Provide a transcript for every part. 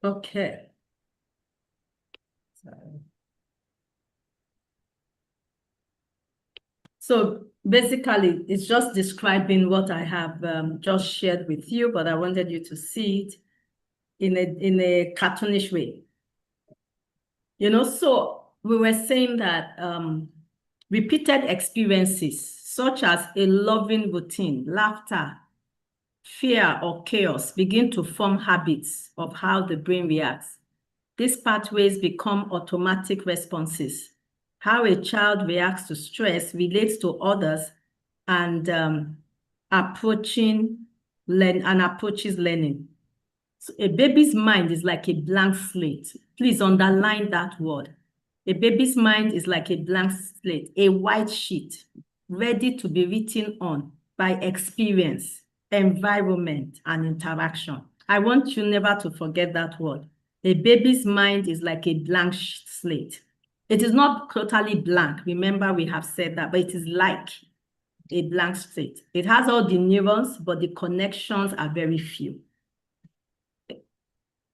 Okay. So basically, it's just describing what I have just shared with you, but I wanted you to see it in a cartoonish way. So we were saying that repeated experiences, such as a loving routine, laughter, fear, or chaos, begin to form habits of how the brain reacts. These pathways become automatic responses. How a child reacts to stress relates to others and approaches learning. So a baby's mind is like a blank slate. Please underline that word. A baby's mind is like a blank slate, a white sheet, ready to be written on by experience, environment, and interaction. I want you never to forget that word. A baby's mind is like a blank slate. It is not totally blank. Remember, we have said that, but it is like a blank slate. It has all the neurons, but the connections are very few.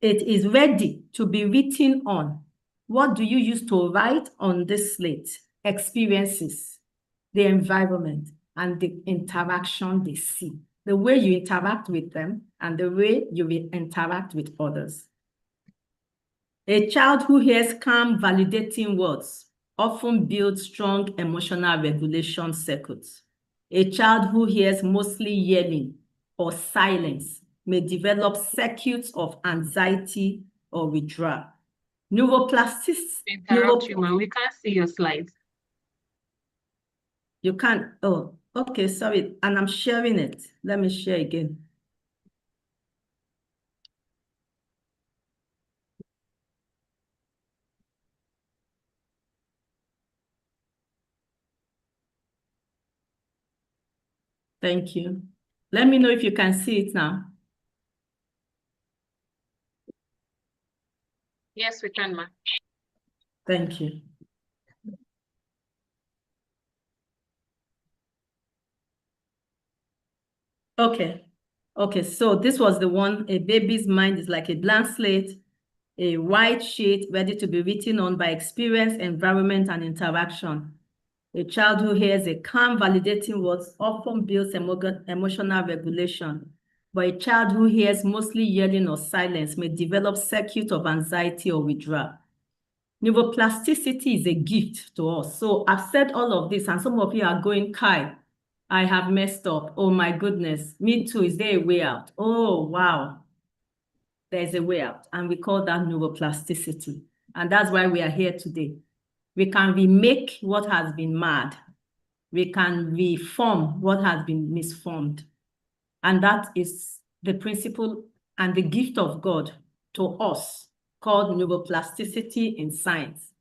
It is ready to be written on. What do you use to write on this slate? Experiences, the environment, and the interaction they see. The way you interact with them and the way you will interact with others. A child who hears calm, validating words often builds strong emotional regulation circuits. A child who hears mostly yelling or silence may develop circuits of anxiety or withdrawal. Neuroplasticity. Interrupt you, man. We can't see your slides. You can't. Oh, okay, sorry. And I'm sharing it. Let me share again. Thank you. Let me know if you can see it now. Yes, we can, ma'am. Thank you. Okay. Okay, so this was the one. A baby's mind is like a blank slate, a white sheet ready to be written on by experience, environment, and interaction. A child who hears a calm, validating words often builds emotional regulation, but a child who hears mostly yelling or silence may develop circuit of anxiety or withdrawal. Neuroplasticity is a gift to us. So I've said all of this, and some of you are going, Kai, I have messed up. Oh my goodness, me too. Is there a way out? Oh, wow. There's a way out, and we call that neuroplasticity. And that's why we are here today. We can remake what has been mad. We can reform what has been misformed. And that is the principle and the gift of God to us, called neuroplasticity in science.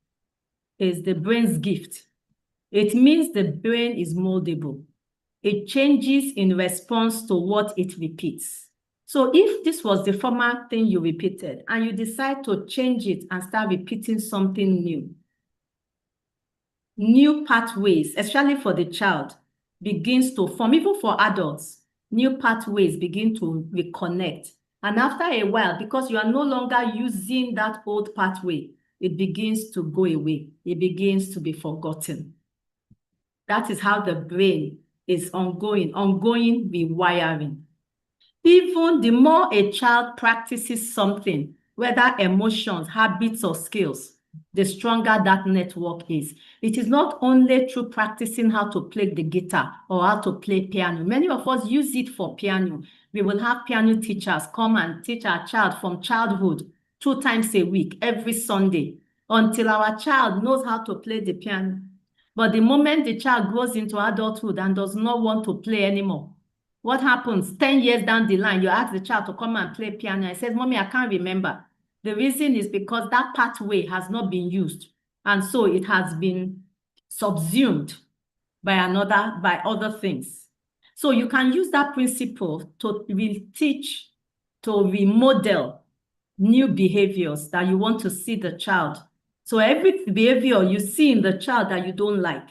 Is the brain's gift. It means the brain is moldable. It changes in response to what it repeats. So if this was the former thing you repeated and you decide to change it and start repeating something new pathways, especially for the child, begins to form. Even for adults, new pathways begin to reconnect. And after a while, because you are no longer using that old pathway, it begins to go away. It begins to be forgotten. That is how the brain is ongoing rewiring. Even the more a child practices something, whether emotions, habits, or skills, the stronger that network is. It is not only through practicing how to play the guitar or how to play piano. Many of us use it for piano. We will have piano teachers come and teach our child from childhood 2 times a week, every Sunday, until our child knows how to play the piano. But the moment the child grows into adulthood and does not want to play anymore, what happens? 10 years down the line, you ask the child to come and play piano. I said, Mommy, I can't remember. The reason is because that pathway has not been used. And so it has been subsumed by other things. So you can use that principle to teach, to remodel new behaviors that you want to see the child. So every behavior you see in the child that you don't like,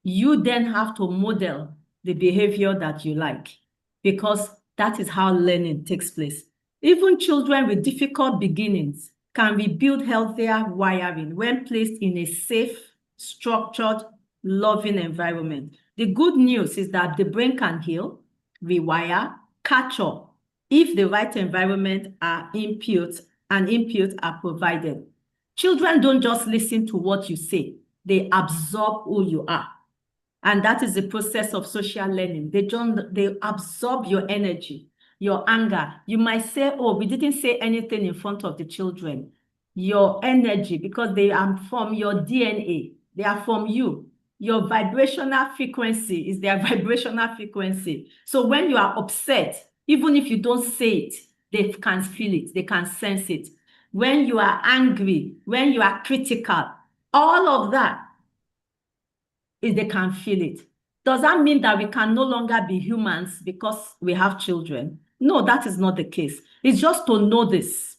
you then have to model the behavior that you like, because that is how learning takes place. Even children with difficult beginnings can rebuild healthier wiring when placed in a safe, structured, loving environment. The good news is that the brain can heal, rewire, catch up if the right environment and inputs are provided. Children don't just listen to what you say, they absorb who you are. And that is the process of social learning. They absorb your energy, your anger. You might say, oh, we didn't say anything in front of the children. Your energy, because they are from your DNA. They are from you. Your vibrational frequency is their vibrational frequency. So when you are upset, even if you don't say it, they can feel it. They can sense it. When you are angry, when you are critical, all of that, is they can feel it. Does that mean that we can no longer be humans because we have children? No, that is not the case. It's just to know this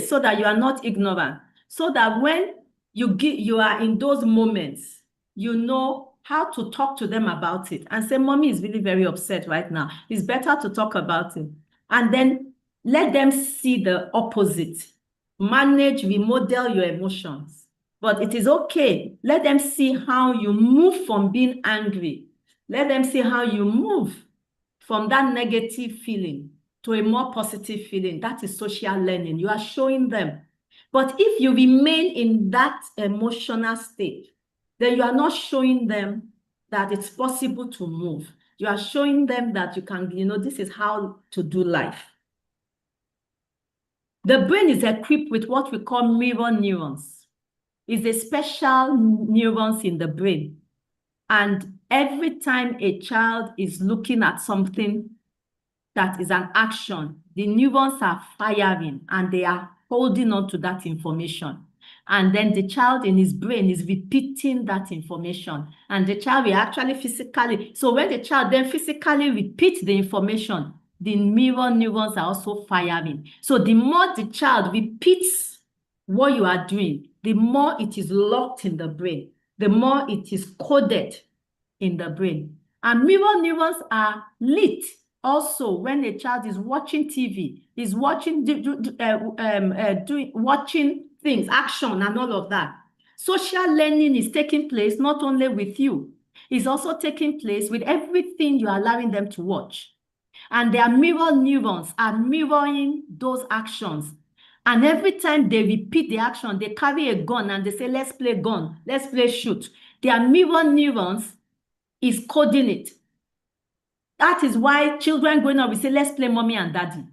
so that you are not ignorant, so that when you are in those moments, you know how to talk to them about it and say, mommy is really very upset right now. It's better to talk about it. And then let them see the opposite. Manage, remodel your emotions. But it is okay. Let them see how you move from being angry. Let them see how you move from that negative feeling to a more positive feeling. That is social learning. You are showing them. But if you remain in that emotional state, then you are not showing them that it's possible to move. You are showing them that you can, this is how to do life. The brain is equipped with what we call mirror neurons. Is a special neurons in the brain. And every time a child is looking at something that is an action, the neurons are firing and they are holding on to that information. And then the child in his brain is repeating that information. And the child will actually physically, so when the child then physically repeats the information, the mirror neurons are also firing. So the more the child repeats what you are doing, the more it is locked in the brain, the more it is coded in the brain. And mirror neurons are lit also when a child is watching TV, is watching, watching things, action and all of that. Social learning is taking place not only with you, it's also taking place with everything you are allowing them to watch. And their mirror neurons are mirroring those actions. And every time they repeat the action, they carry a gun and they say, let's play gun, let's play shoot. Their mirror neurons is coding it. That is why children growing up will say, let's play mommy and daddy.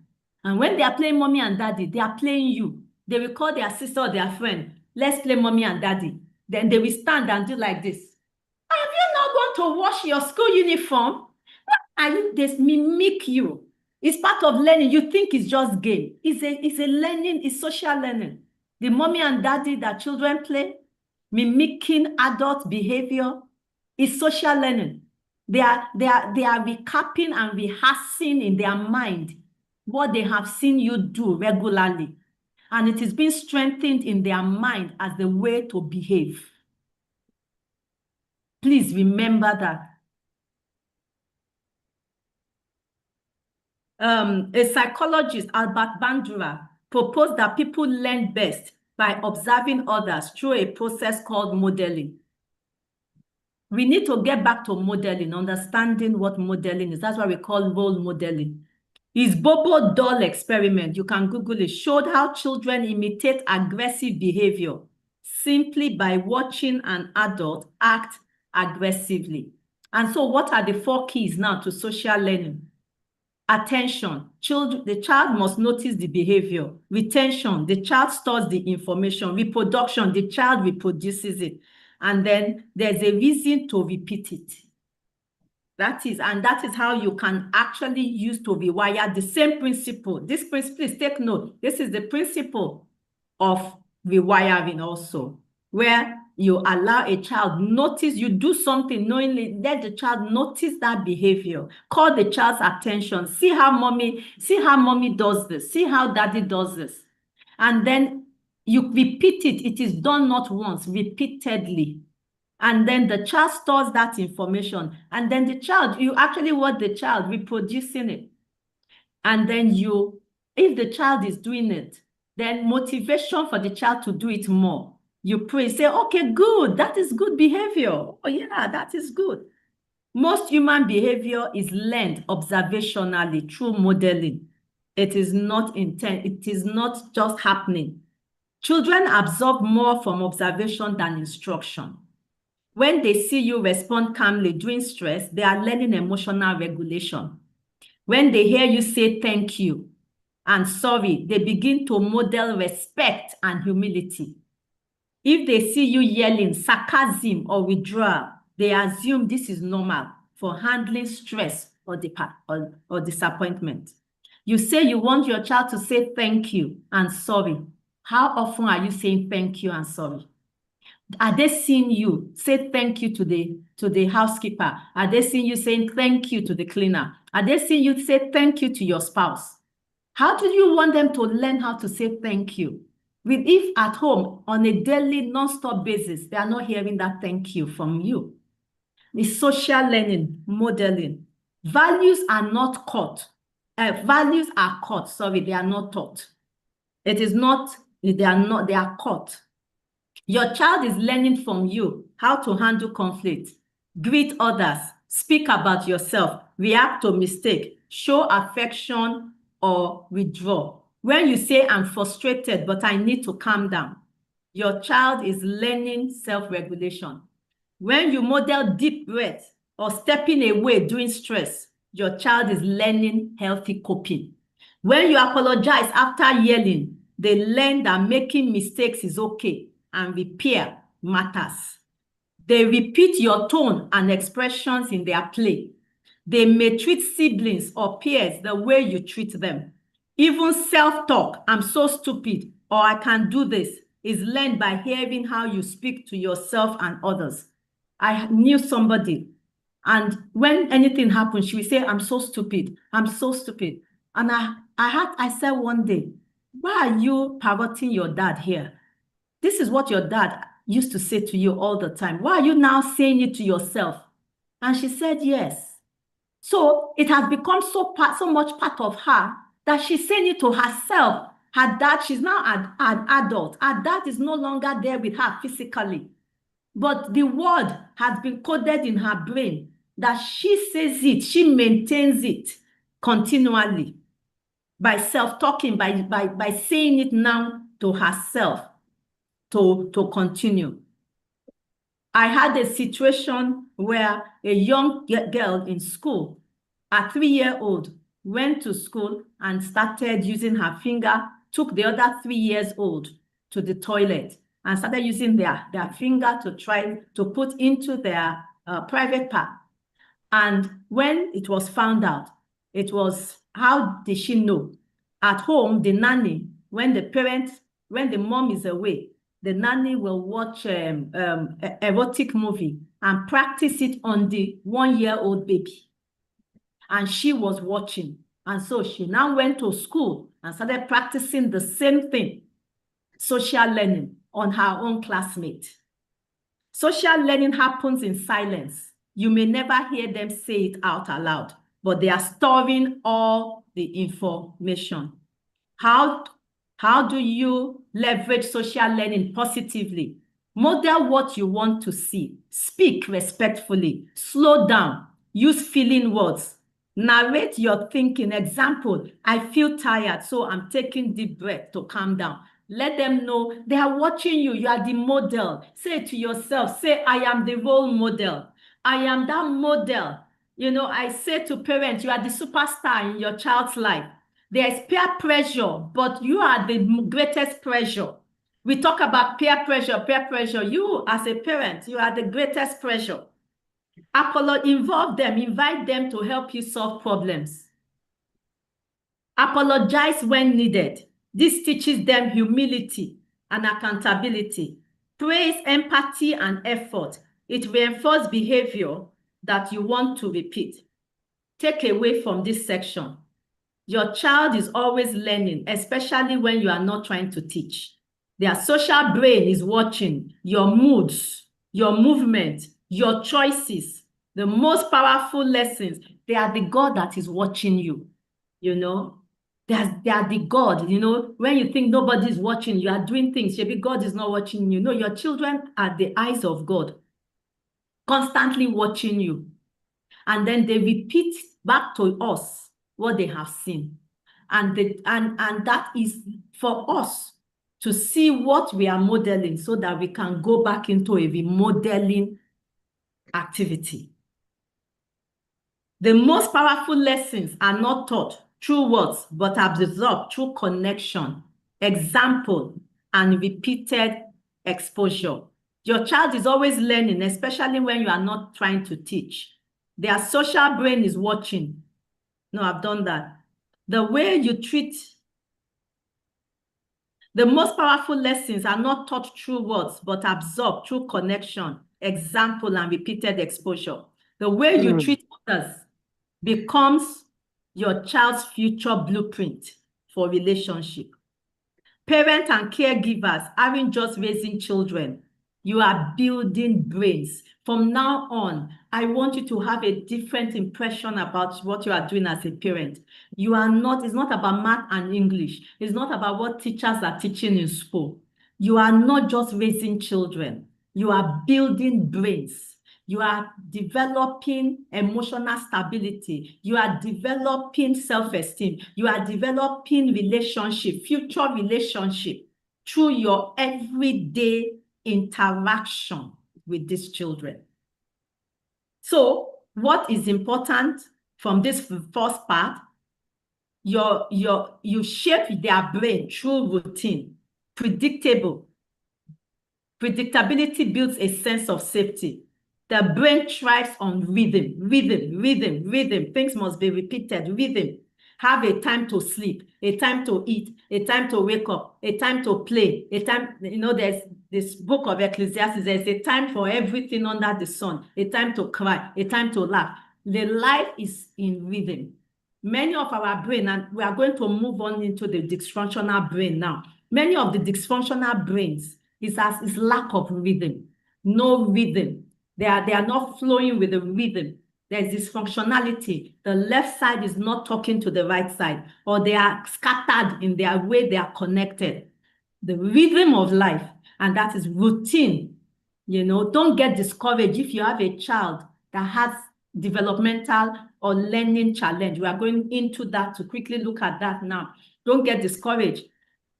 And when they are playing mommy and daddy, they are playing you. They will call their sister or their friend, let's play mommy and daddy. Then they will stand and do like this. Have you not gone to wash your school uniform? They mimic you. It's part of learning. You think it's just game. It's a learning, it's social learning. The mommy and daddy that children play, mimicking adult behavior, is social learning. They are recapping and rehearsing in their mind what they have seen you do regularly. And it is being strengthened in their mind as the way to behave. Please remember that. A psychologist, Albert Bandura, proposed that people learn best by observing others through a process called modeling. We need to get back to modeling, understanding what modeling is. That's what we call role modeling. His Bobo doll experiment, you can Google it, showed how children imitate aggressive behavior simply by watching an adult act aggressively. And so what are the 4 keys now to social learning? Attention, the child must notice the behavior. Retention, the child stores the information. Reproduction, the child reproduces it. And then there's a reason to repeat it. That is how you can actually use to rewire the same principle. This principle, please take note. This is the principle of rewiring also, where you allow a child notice, you do something knowingly, let the child notice that behavior, call the child's attention, see how mommy does this, see how daddy does this. And then you repeat it. It is done not once, repeatedly. And then the child stores that information. And then the child, you actually watch the child reproducing it. And then you If the child is doing it, then motivation for the child to do it more. You pray, say, okay, good, that is good behavior. Oh yeah, that is good. Most human behavior is learned observationally through modeling. It is not it is not just happening. Children absorb more from observation than instruction. When they see you respond calmly during stress, they are learning emotional regulation. When they hear you say thank you and sorry, they begin to model respect and humility. If they see you yelling, sarcasm, or withdrawal, they assume this is normal for handling stress or disappointment. You say you want your child to say thank you and sorry. How often are you saying thank you and sorry? Are they seeing you say thank you to the housekeeper? Are they seeing you saying thank you to the cleaner? Are they seeing you say thank you to your spouse? How do you want them to learn how to say thank you? If at home on a daily non-stop basis, they are not hearing that thank you from you. It's social learning, modeling. Values are not caught. Values are caught, sorry, they are not taught. It is not, they are caught. Your child is learning from you how to handle conflict, greet others, speak about yourself, react to mistake, show affection, or withdraw. When you say, I'm frustrated, but I need to calm down, your child is learning self-regulation. When you model deep breath or stepping away during stress, your child is learning healthy coping. When you apologize after yelling, they learn that making mistakes is okay and repair matters. They repeat your tone and expressions in their play. They may treat siblings or peers the way you treat them. Even self-talk, I'm so stupid, or I can do this, is learned by hearing how you speak to yourself and others. I knew somebody, and when anything happened, she would say, I'm so stupid, I'm so stupid. And I said one day, why are you parroting your dad here? This is what your dad used to say to you all the time. Why are you now saying it to yourself? And she said, yes. So it has become so much part of her that she's saying it to herself. Her dad, she's now an adult. Her dad is no longer there with her physically. But the word has been coded in her brain that she says it, she maintains it continually by self-talking, by saying it now to herself to continue. I had a situation where a young girl in school, a 3-year-old, went to school and started using her finger, took the other 3 years old to the toilet and started using their finger to try to put into their private part. And when it was found out, it was, how did she know? At home, the nanny, when the mom is away, the nanny will watch erotic movie and practice it on the 1-year-old baby. And she was watching. And so she now went to school and started practicing the same thing, social learning, on her own classmate. Social learning happens in silence. You may never hear them say it out aloud, but they are storing all the information. How do you leverage social learning positively? Model what you want to see. Speak respectfully. Slow down. Use feeling words. Narrate your thinking. Example, I feel tired, so I'm taking deep breath to calm down. Let them know they are watching you. You are the model. Say it to yourself. Say, I am the role model. I am that model. You know, I say to parents, you are the superstar in your child's life. There is peer pressure, but you are the greatest pressure. We talk about peer pressure. You as a parent, you are the greatest pressure. Involve them, invite them to help you solve problems. Apologize when needed. This teaches them humility and accountability. Praise empathy and effort. It reinforces behavior that you want to repeat. Take away from this section. Your child is always learning, especially when you are not trying to teach. Their social brain is watching your moods, your movement, your choices. The most powerful lessons, they are the God that is watching you, you know. They are the God, when you think nobody's watching, you are doing things. Maybe God is not watching you. No, your children are the eyes of God, constantly watching you. And then they repeat back to us what they have seen. And that is for us to see what we are modeling so that we can go back into a remodeling activity. The most powerful lessons are not taught through words, but absorbed through connection, example, and repeated exposure. Your child is always learning, especially when you are not trying to teach. Their social brain is watching. No, I've done that. The way you treat, the most powerful lessons are not taught through words, but absorbed through connection, example, and repeated exposure. The way you treat others becomes your child's future blueprint for relationship. Parents and caregivers aren't just raising children. You are building brains. From now on, I want you to have a different impression about what you are doing as a parent. It's not about math and English. It's not about what teachers are teaching in school. You are not just raising children. You are building brains. You are developing emotional stability. You are developing self-esteem. You are developing future relationship through your everyday interaction with these children. So what is important from this first part? You shape their brain through routine, predictable. Predictability builds a sense of safety. The brain thrives on rhythm. Things must be repeated, rhythm. Have a time to sleep, a time to eat, a time to wake up, a time to play, a time, there's this book of Ecclesiastes, there's a time for everything under the sun, a time to cry, a time to laugh. The life is in rhythm. Many of our brain, and we are going to move on into the dysfunctional brain now. Many of the dysfunctional brains is lack of rhythm, no rhythm. They are not flowing with the rhythm. There's dysfunctionality. The left side is not talking to the right side, or they are scattered in their way they are connected. The rhythm of life, and that is routine. Don't get discouraged if you have a child that has developmental or learning challenge. We are going into that to quickly look at that now. Don't get discouraged.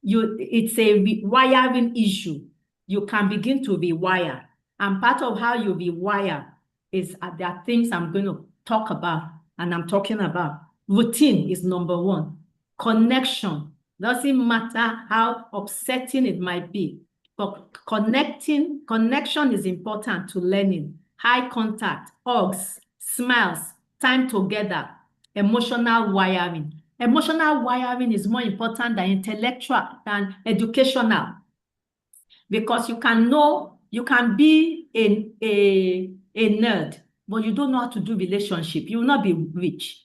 It's a rewiring issue. You can begin to rewire. And part of how you rewire is there are things I'm going to talk about, and I'm talking about. Routine is number one. Connection. Doesn't matter how upsetting it might be, but connection is important to learning. High contact, hugs, smiles, time together, emotional wiring. Emotional wiring is more important than intellectual, than educational, because you can be a nerd, but you don't know how to do relationship. You will not be rich.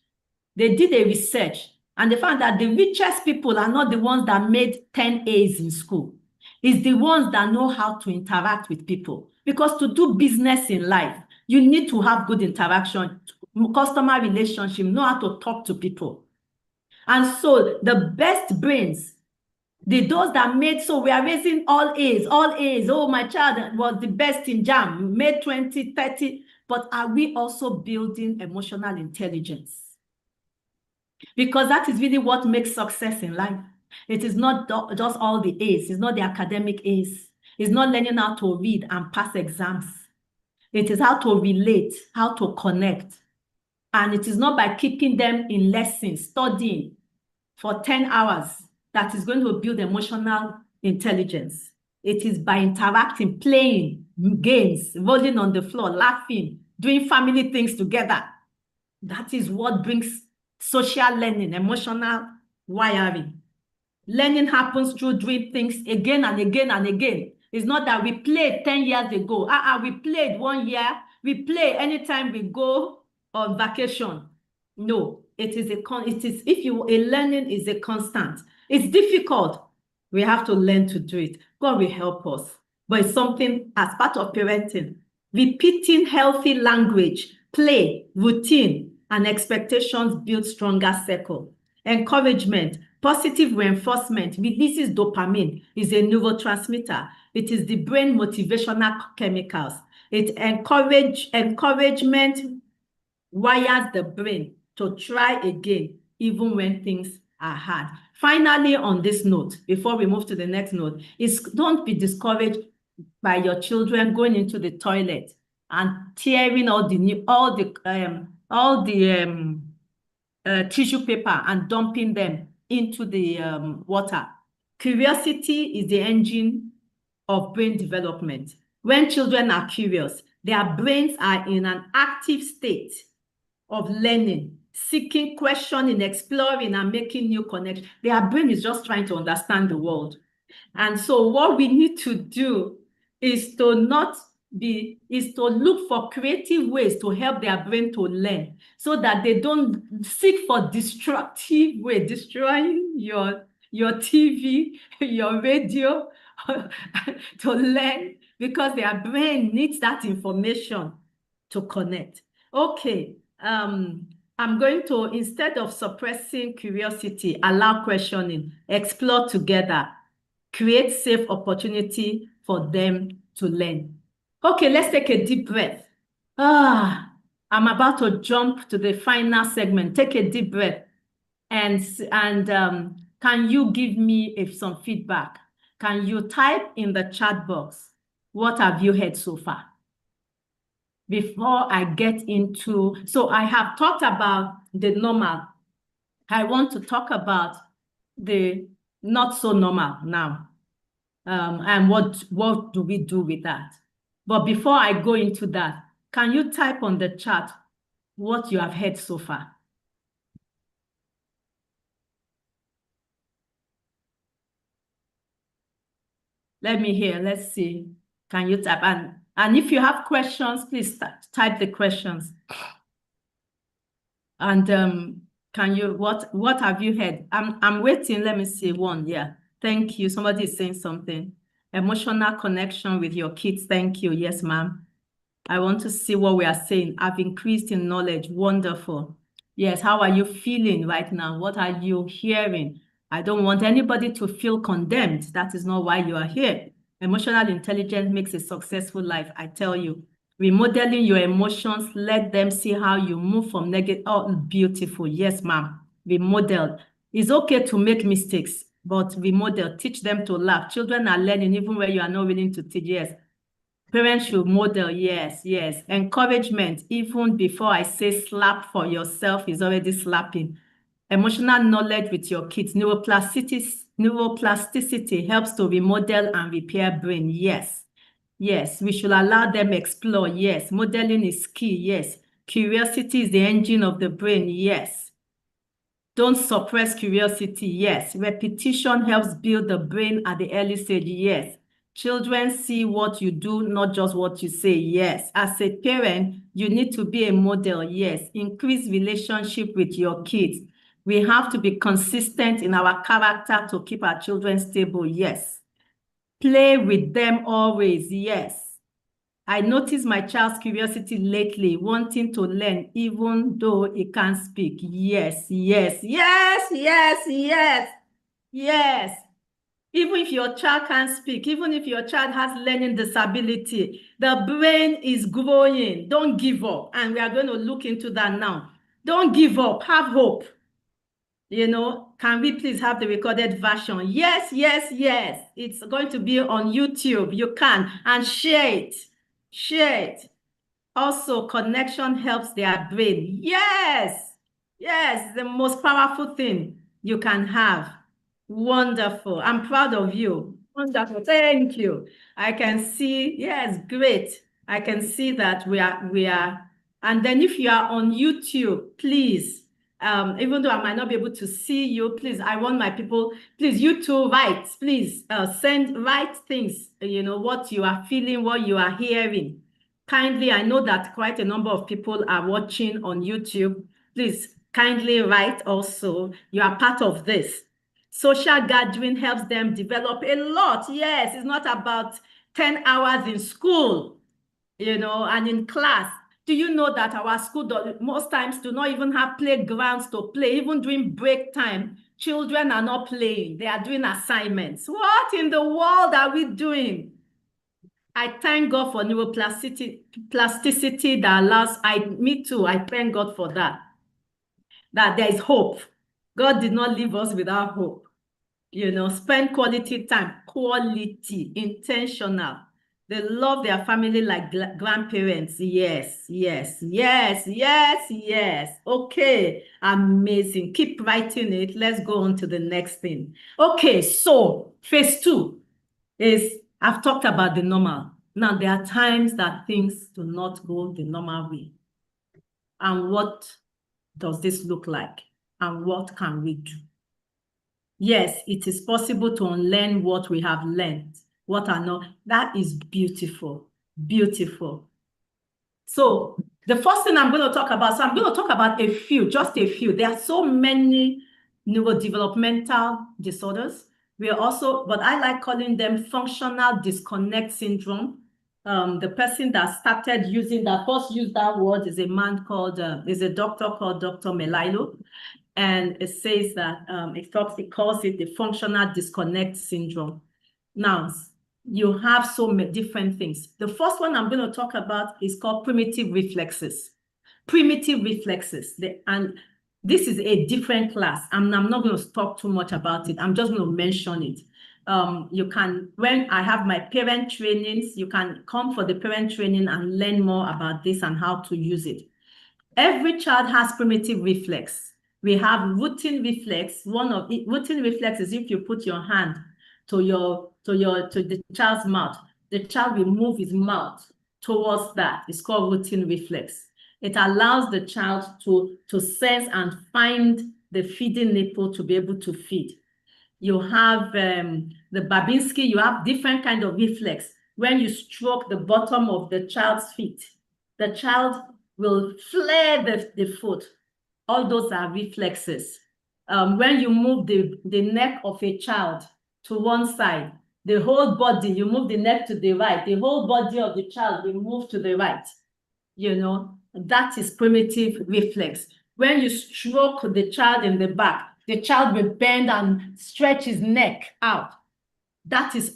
They did a research, and they found that the richest people are not the ones that made 10 A's in school. It's the ones that know how to interact with people. Because to do business in life, you need to have good interaction, customer relationship, know how to talk to people. And so the best brains, those that made, so we are raising all A's. Oh, my child was the best in JAM, made 20, 30. But are we also building emotional intelligence? Because that is really what makes success in life. It is not just all the A's. It's not the academic A's. It's not learning how to read and pass exams. It is how to relate, how to connect. And it is not by keeping them in lessons, studying for 10 hours that is going to build emotional intelligence. It is by interacting, playing games, rolling on the floor, laughing, doing family things together. That is what brings social learning, emotional wiring. Learning happens through doing things again and again and again. It's not that we played 10 years ago. We played 1 year. We play anytime we go on vacation. No, learning is a constant. It's difficult. We have to learn to do it. God will help us. But it's something as part of parenting. Repeating healthy language, play, routine, and expectations build stronger circle. Encouragement. Positive reinforcement releases dopamine, is a neurotransmitter. It is the brain motivational chemicals. Encouragement wires the brain to try again, even when things are hard. Finally, on this note, before we move to the next note, is don't be discouraged by your children going into the toilet and tearing all the tissue paper and dumping them into the water. Curiosity is the engine of brain development. When children are curious, their brains are in an active state of learning, seeking, questioning, exploring, and making new connections. Their brain is just trying to understand the world. And so what we need to do is to look for creative ways to help their brain to learn, so that they don't seek for destructive way, destroying your TV, your radio to learn, because their brain needs that information to connect. Okay, I'm going to, instead of suppressing curiosity, allow questioning, explore together, create safe opportunity for them to learn. Okay, let's take a deep breath. I'm about to jump to the final segment. Take a deep breath. And can you give me some feedback? Can you type in the chat box, what have you heard so far? Before I get into, so I have talked about the normal. I want to talk about the not so normal now. And what do we do with that? But before I go into that, can you type on the chat what you have heard so far? Let me hear. Let's see. Can you type? And if you have questions, please type the questions. And can you, what have you heard? I'm waiting. Let me see one. Yeah. Thank you. Somebody is saying something. Emotional connection with your kids. Thank you. Yes, ma'am. I want to see what we are saying. I've increased in knowledge. Wonderful. Yes. How are you feeling right now? What are you hearing? I don't want anybody to feel condemned. That is not why you are here. Emotional intelligence makes a successful life. I tell you. Remodeling your emotions, let them see how you move from negative. Oh, beautiful. Yes, ma'am. Remodel. It's okay to make mistakes, but remodel. Teach them to laugh. Children are learning even when you are not willing to teach. Yes. Parents should model. Yes, yes. Encouragement. Even before I say slap for yourself, is already slapping. Emotional knowledge with your kids. Neuroplasticity helps to remodel and repair brain. Yes. Yes, we should allow them explore. Yes, modeling is key. Yes, curiosity is the engine of the brain. Yes, don't suppress curiosity. Yes, repetition helps build the brain at the early stage. Yes, children see what you do, not just what you say. Yes, as a parent, you need to be a model. Yes, increase relationship with your kids. We have to be consistent in our character to keep our children stable. Yes. Play with them always, yes. I noticed my child's curiosity lately, wanting to learn even though he can't speak. Yes, yes, yes, yes, yes, yes. Even if your child can't speak, even if your child has learning disability, the brain is growing. Don't give up. And we are going to look into that now. Don't give up. Have hope. You know, can we please have the recorded version? Yes, yes, yes. It's going to be on YouTube. You can. And share it. Share it. Also, connection helps their brain. Yes. Yes, the most powerful thing you can have. Wonderful. I'm proud of you. Wonderful. Thank you. I can see, yes, great. I can see that we are. And then if you are on YouTube, please, even though I might not be able to see you, please, I want my people, please, you too, write, please, write things, you know, what you are feeling, what you are hearing. Kindly, I know that quite a number of people are watching on YouTube. Please, kindly write also. You are part of this. Social gathering helps them develop a lot. Yes, it's not about 10 hours in school, you know, and in class. Do you know that our school most times do not even have playgrounds to play? Even during break time, Children are not playing. They are doing assignments. What in the world are we doing? I thank God for neuroplasticity that allows, me too, I thank God for that. That there is hope. God did not leave us without hope. Spend quality time, quality, intentional. They love their family like grandparents. Yes, yes, yes, yes, yes. Okay, amazing. Keep writing it. Let's go on to the next thing. Okay, so phase 2 is, I've talked about the normal. Now, there are times that things do not go the normal way. And what does this look like? And what can we do? Yes, it is possible to unlearn what we have learned, what are not. That is beautiful, beautiful. So the first thing I'm going to talk about, so I'm going to talk about a few, just a few. There are so many neurodevelopmental disorders. But I like calling them functional disconnect syndrome. The person that started using that, first used that word is a doctor called Dr. Melilo. And it says that it calls it the functional disconnect syndrome. Now, you have so many different things. The first one I'm going to talk about is called primitive reflexes. Primitive reflexes. And this is a different class. I'm not going to talk too much about it. I'm just going to mention it. When I have my parent trainings, you can come for the parent training and learn more about this and how to use it. Every child has primitive reflex. We have routine reflex. Routine reflex is if you put your hand to the child's mouth. The child will move his mouth towards that. It's called routine reflex. It allows the child to sense and find the feeding nipple to be able to feed. You have the Babinski, you have different kind of reflex. When you stroke the bottom of the child's feet, the child will flare the foot. All those are reflexes. When you move the neck of a child to one side, the whole body, you move the neck to the right, the whole body of the child will move to the right. That is primitive reflex. When you stroke the child in the back, the child will bend and stretch his neck out.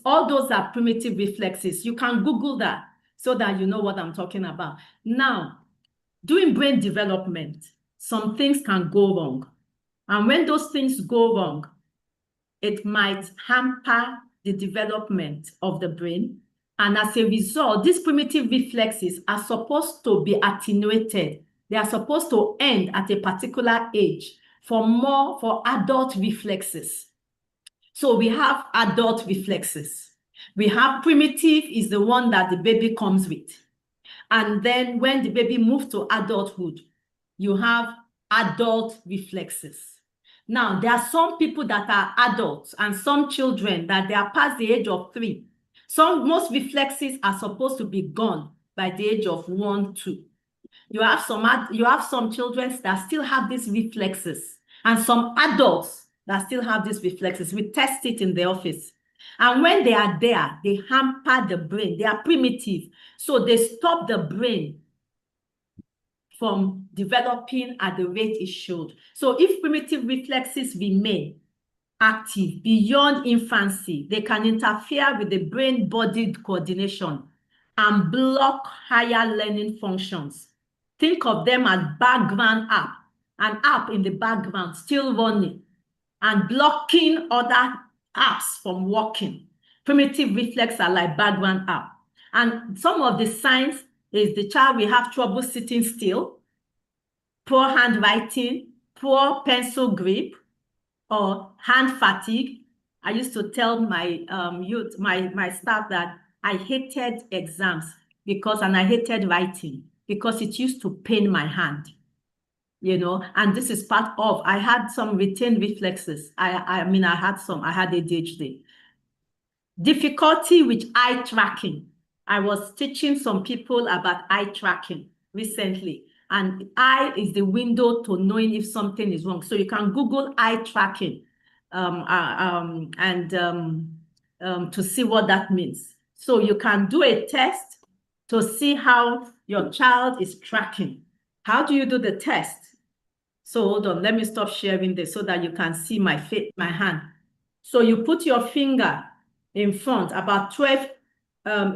All those are primitive reflexes. You can Google that so that you know what I'm talking about. Now, during brain development, some things can go wrong. And when those things go wrong, it might hamper the development of the brain. And as a result, these primitive reflexes are supposed to be attenuated. They are supposed to end at a particular age for adult reflexes. So we have adult reflexes. We have primitive is the one that the baby comes with. And then when the baby moves to adulthood, you have adult reflexes. Now, there are some people that are adults and some children that they are past the age of 3. Most reflexes are supposed to be gone by the age of 1, 2. You have some children that still have these reflexes and some adults that still have these reflexes. We test it in the office. And when they are there, they hamper the brain. They are primitive. So they stop the brain from developing at the rate it should. So if primitive reflexes remain active beyond infancy, they can interfere with the brain-body coordination and block higher learning functions. Think of them as background app, an app in the background still running and blocking other apps from working. Primitive reflexes are like background app. And some of the signs is the child will have trouble sitting still, poor handwriting, poor pencil grip, or hand fatigue. I used to tell my my staff that I hated exams and I hated writing because it used to pain my hand, and this is part of, I had some retained reflexes. I had ADHD. Difficulty with eye tracking. I was teaching some people about eye tracking recently, and eye is the window to knowing if something is wrong. So you can Google eye tracking to see what that means. So you can do a test to see how your child is tracking. How do you do the test? So hold on, let me stop sharing this so that you can see my hand. So you put your finger in front, about 12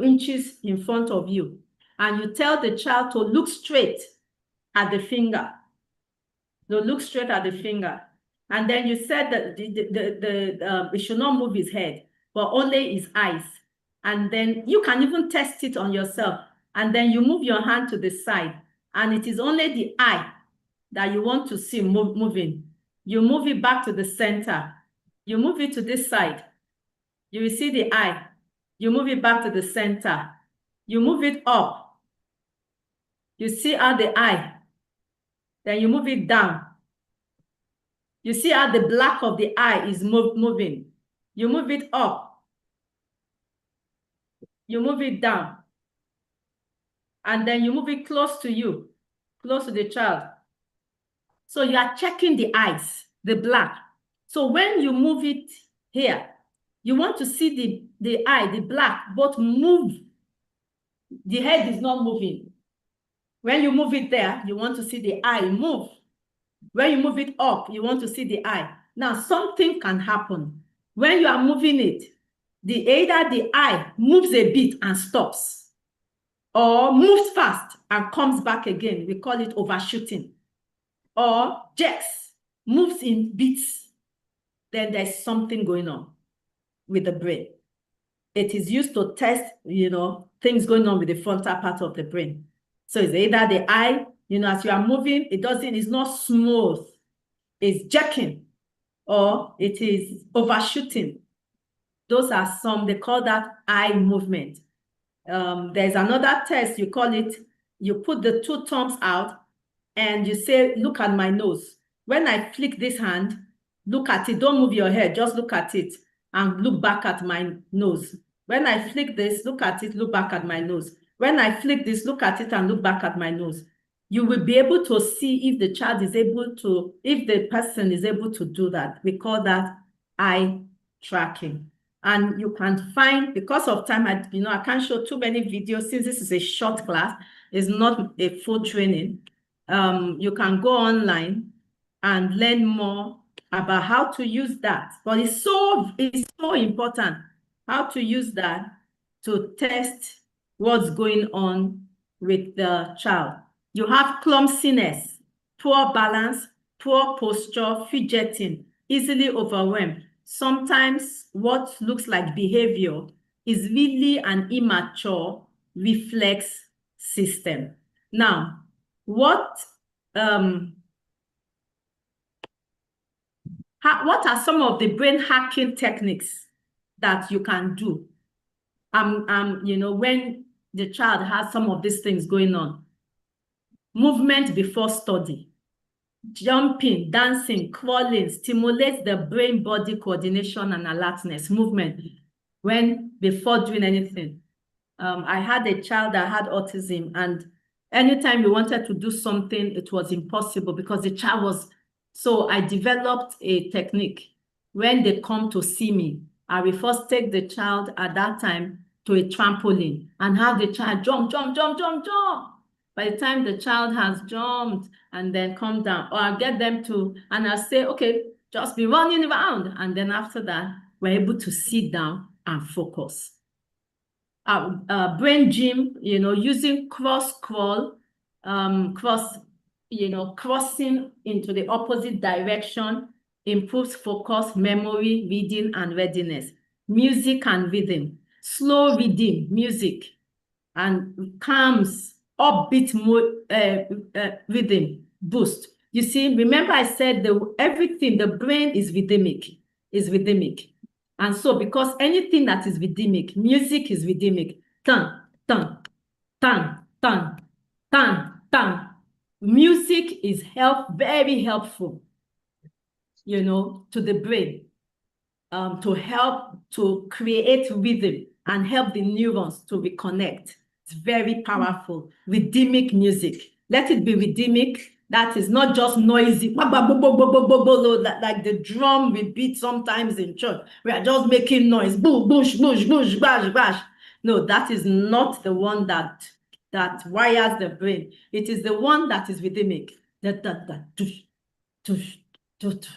inches in front of you, and you tell the child to look straight at the finger. So look straight at the finger. And then you said that it should not move his head, but only his eyes. And then you can even test it on yourself. And then you move your hand to the side, and it is only the eye that you want to see moving. You move it back to the center. You move it to this side. You will see the eye. You move it back to the center. You move it up. You see how the eye. Then you move it down. You see how the black of the eye is moving. You move it up. You move it down. And then you move it close to you, close to the child. So you are checking the eyes, the black. So when you move it here, you want to see the eye, the black, both move. The head is not moving. When you move it there, you want to see the eye move. When you move it up, you want to see the eye. Now, something can happen. When you are moving it, either the eye moves a bit and stops, or moves fast and comes back again. We call it overshooting. Or jerks, moves in bits. Then there's something going on with the brain. It is used to test, things going on with the frontal part of the brain. So it's either the eye, as you are moving, it's not smooth. It's jerking, or it is overshooting. Those are some, they call that eye movement. There's another test, you call it, you put the two thumbs out and you say, look at my nose. When I flick this hand, look at it, don't move your head, just look at it and look back at my nose. When I flick this, look at it, look back at my nose. When I flick this, look at it and look back at my nose. You will be able to see if the child is able to, if the person is able to do that. We call that eye tracking. And you can find, because of time, I can't show too many videos since this is a short class. It's not a full training. You can go online and learn more about how to use that. But it's so important how to use that to test what's going on with the child. You have clumsiness, poor balance, poor posture, fidgeting, easily overwhelmed. Sometimes what looks like behavior is really an immature reflex system. Now, what are some of the brain hacking techniques that you can do? When the child has some of these things going on. Movement before study, jumping, dancing, crawling stimulates the brain-body coordination and alertness. Movement before doing anything. I had a child that had autism, and anytime we wanted to do something, it was impossible because the child was. So I developed a technique. When they come to see me, I will first take the child at that time to a trampoline and have the child jump, jump, jump, jump, jump. By the time the child has jumped and then come down, or I'll get them to, and I'll say, okay, just be running around. And then after that, we're able to sit down and focus. Brain gym, using cross-crawl, crossing into the opposite direction, improves focus, memory, reading, and readiness. Music and rhythm, slow rhythm, music, and calms, upbeat rhythm, boost. You see, remember I said the brain is rhythmic. And so because anything that is rhythmic, music is rhythmic. Tan, tan, tan, tan, tan, tan. Music is very helpful, to the brain, to help to create rhythm and help the neurons to reconnect. It's very powerful. Rhythmic music. Let it be rhythmic. That is not just noisy, like the drum we beat sometimes in church. We are just making noise. Boo, bush, bush, bush, bash, bash. No, that is not the one that wires the brain. It is the one that is rhythmic. tush, tush,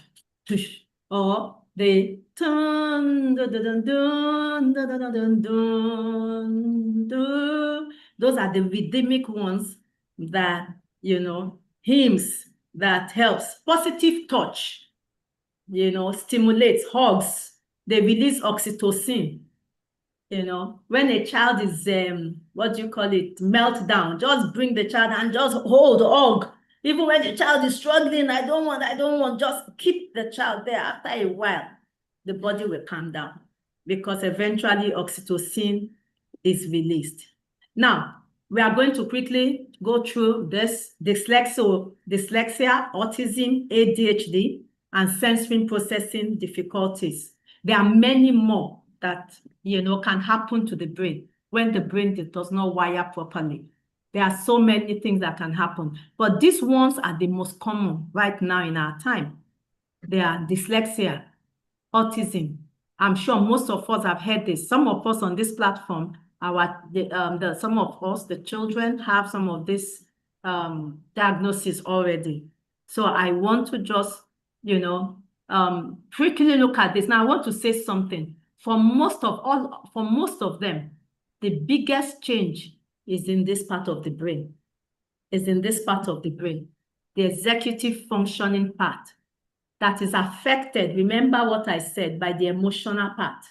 tush, or the dun, dun, dun, dun, dun, dun, dun, dun, dun. Those are the rhythmic ones that, hymns that helps. Positive touch, stimulates, hugs. They release oxytocin. When a child is, what do you call it, meltdown, just bring the child and just hold, hug. Even when the child is struggling, I don't want, just keep the child there. After a while, the body will calm down because eventually oxytocin is released. Now, we are going to quickly go through this dyslexia, autism, ADHD, and sensory processing difficulties. There are many more that, can happen to the brain when the brain does not wire properly. There are so many things that can happen, but these ones are the most common right now in our time. They are dyslexia, autism. I'm sure most of us have heard this. Some of us on this platform, some of us, the children, have some of this diagnosis already. So I want to just, quickly look at this. Now I want to say something. For most of them, the biggest change is in this part of the brain. The executive functioning part that is affected. Remember what I said, by the emotional part.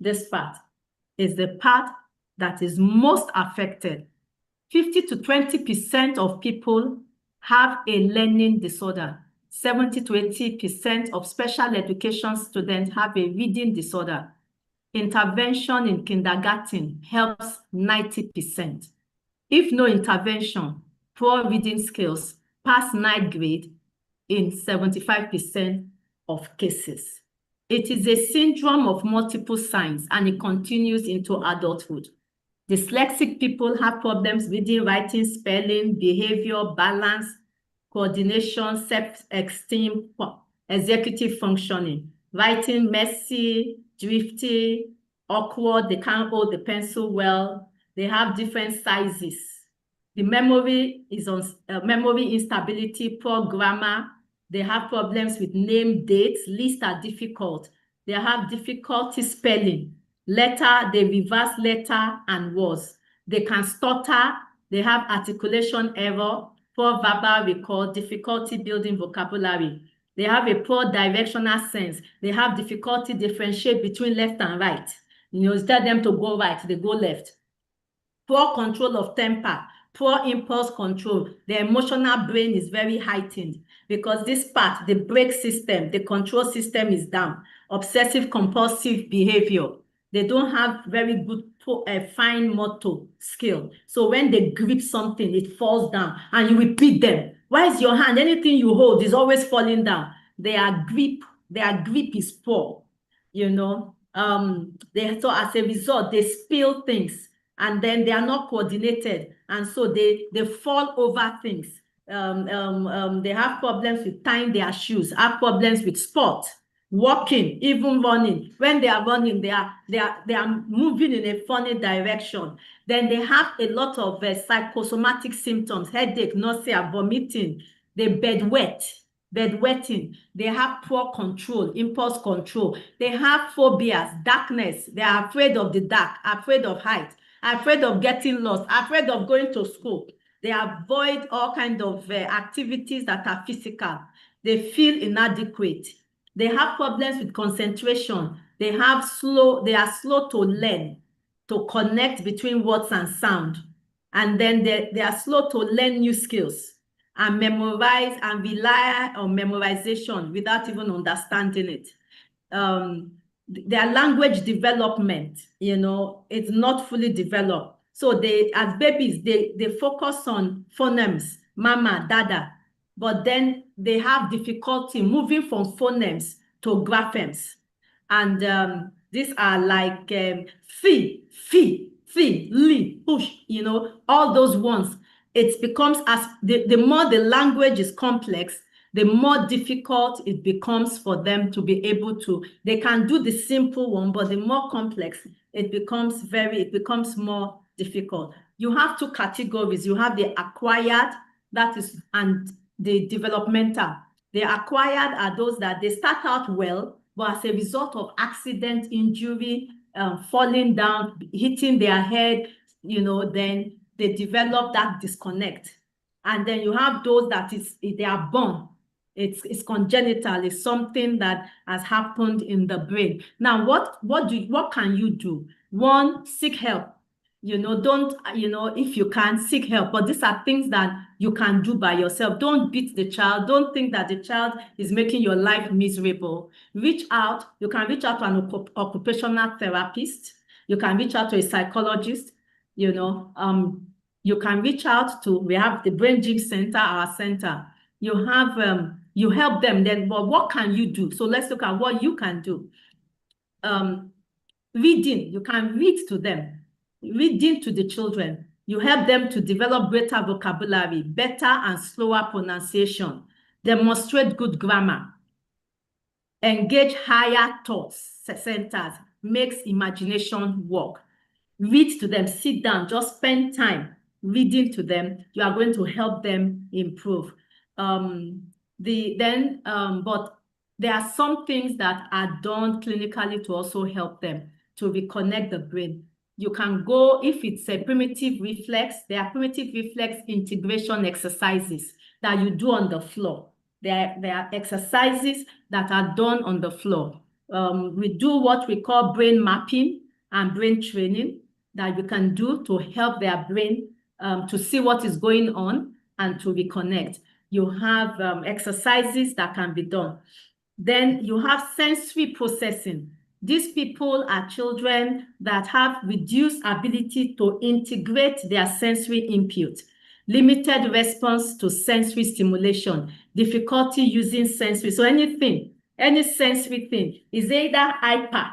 This part is the part that is most affected. 50 to 20% of people have a learning disorder. 70 to 80% of special education students have a reading disorder. Intervention in kindergarten helps 90%. If no intervention, poor reading skills pass 9th grade in 75% of cases. It is a syndrome of multiple signs, and it continues into adulthood. Dyslexic people have problems reading, writing, spelling, behavior, balance, coordination, self-esteem, executive functioning. Writing messy, drifty, awkward. They can't hold the pencil well. They have different sizes. The memory is on memory instability, poor grammar. They have problems with name, dates. Lists are difficult. They have difficulty spelling. Letter, they reverse letter and words. They can stutter. They have articulation error, poor verbal recall, difficulty building vocabulary. They have a poor directional sense. They have difficulty differentiate between left and right. You tell them to go right, they go left. Poor control of temper, poor impulse control. The emotional brain is very heightened because this part, the brake system, the control system is down. Obsessive compulsive behavior. They don't have very good fine motor skill. So when they grip something, it falls down and you repeat them. Why is your hand, anything you hold is always falling down? Their grip is poor, so as a result, they spill things and then they are not coordinated. And so they fall over things. They have problems with tying their shoes, have problems with sport, walking, even running. When they are running, they are moving in a funny direction. Then they have a lot of psychosomatic symptoms, headache, nausea, vomiting. They bedwetting. They have poor control, impulse control. They have phobias, darkness. They are afraid of the dark, afraid of height, afraid of getting lost, afraid of going to school. They avoid all kinds of activities that are physical. They feel inadequate. They have problems with concentration. They are slow to learn, to connect between words and sound. And then they are slow to learn new skills and memorize and rely on memorization without even understanding it. Their language development, it's not fully developed. So as babies, they focus on phonemes, mama, dada, but then they have difficulty moving from phonemes to graphemes. And these are like fi, li, push, all those ones. It becomes, as the more the language is complex, the more difficult it becomes for them to be able to, they can do the simple one, but the more complex, it becomes more difficult. You have two categories. You have the acquired, and the developmental. The acquired are those that they start out well, but as a result of accident, injury, falling down, hitting their head, then they develop that disconnect. And then you have those that they are born. It's congenital. It's something that has happened in the brain. Now, what can you do? One, seek help. Don't, if you can, seek help. But these are things that you can do by yourself. Don't beat the child. Don't think that the child is making your life miserable. Reach out. You can reach out to an occupational therapist. You can reach out to a psychologist. You can reach out to, we have the Brain Gym Center, our center. You have, you help them then, but what can you do? So let's look at what you can do. Reading, you can read to them. Reading to the children. You help them to develop greater vocabulary, better and slower pronunciation, demonstrate good grammar, engage higher thought centers, makes imagination work. Read to them, sit down, just spend time reading to them. You are going to help them improve. But there are some things that are done clinically to also help them to reconnect the brain. You can go, if it's a primitive reflex, there are primitive reflex integration exercises that you do on the floor. There are exercises that are done on the floor. We do what we call brain mapping and brain training that you can do to help their brain to see what is going on and to reconnect. You have exercises that can be done. Then you have sensory processing. These people are children that have reduced ability to integrate their sensory input, limited response to sensory stimulation, difficulty using sensory. So any sensory thing is either hyper,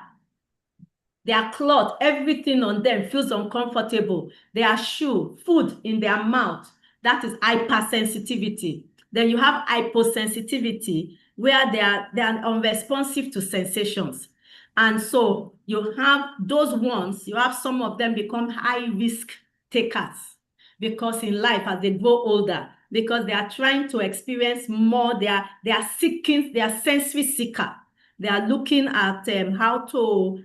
their cloth, everything on them feels uncomfortable. Their shoe, food in their mouth, that is hypersensitivity. Then you have hyposensitivity, where they are unresponsive to sensations. And so you have those ones, you have some of them become high risk takers because in life as they grow older, because they are trying to experience more, they are seeking, they are sensory seeker. They are looking at how to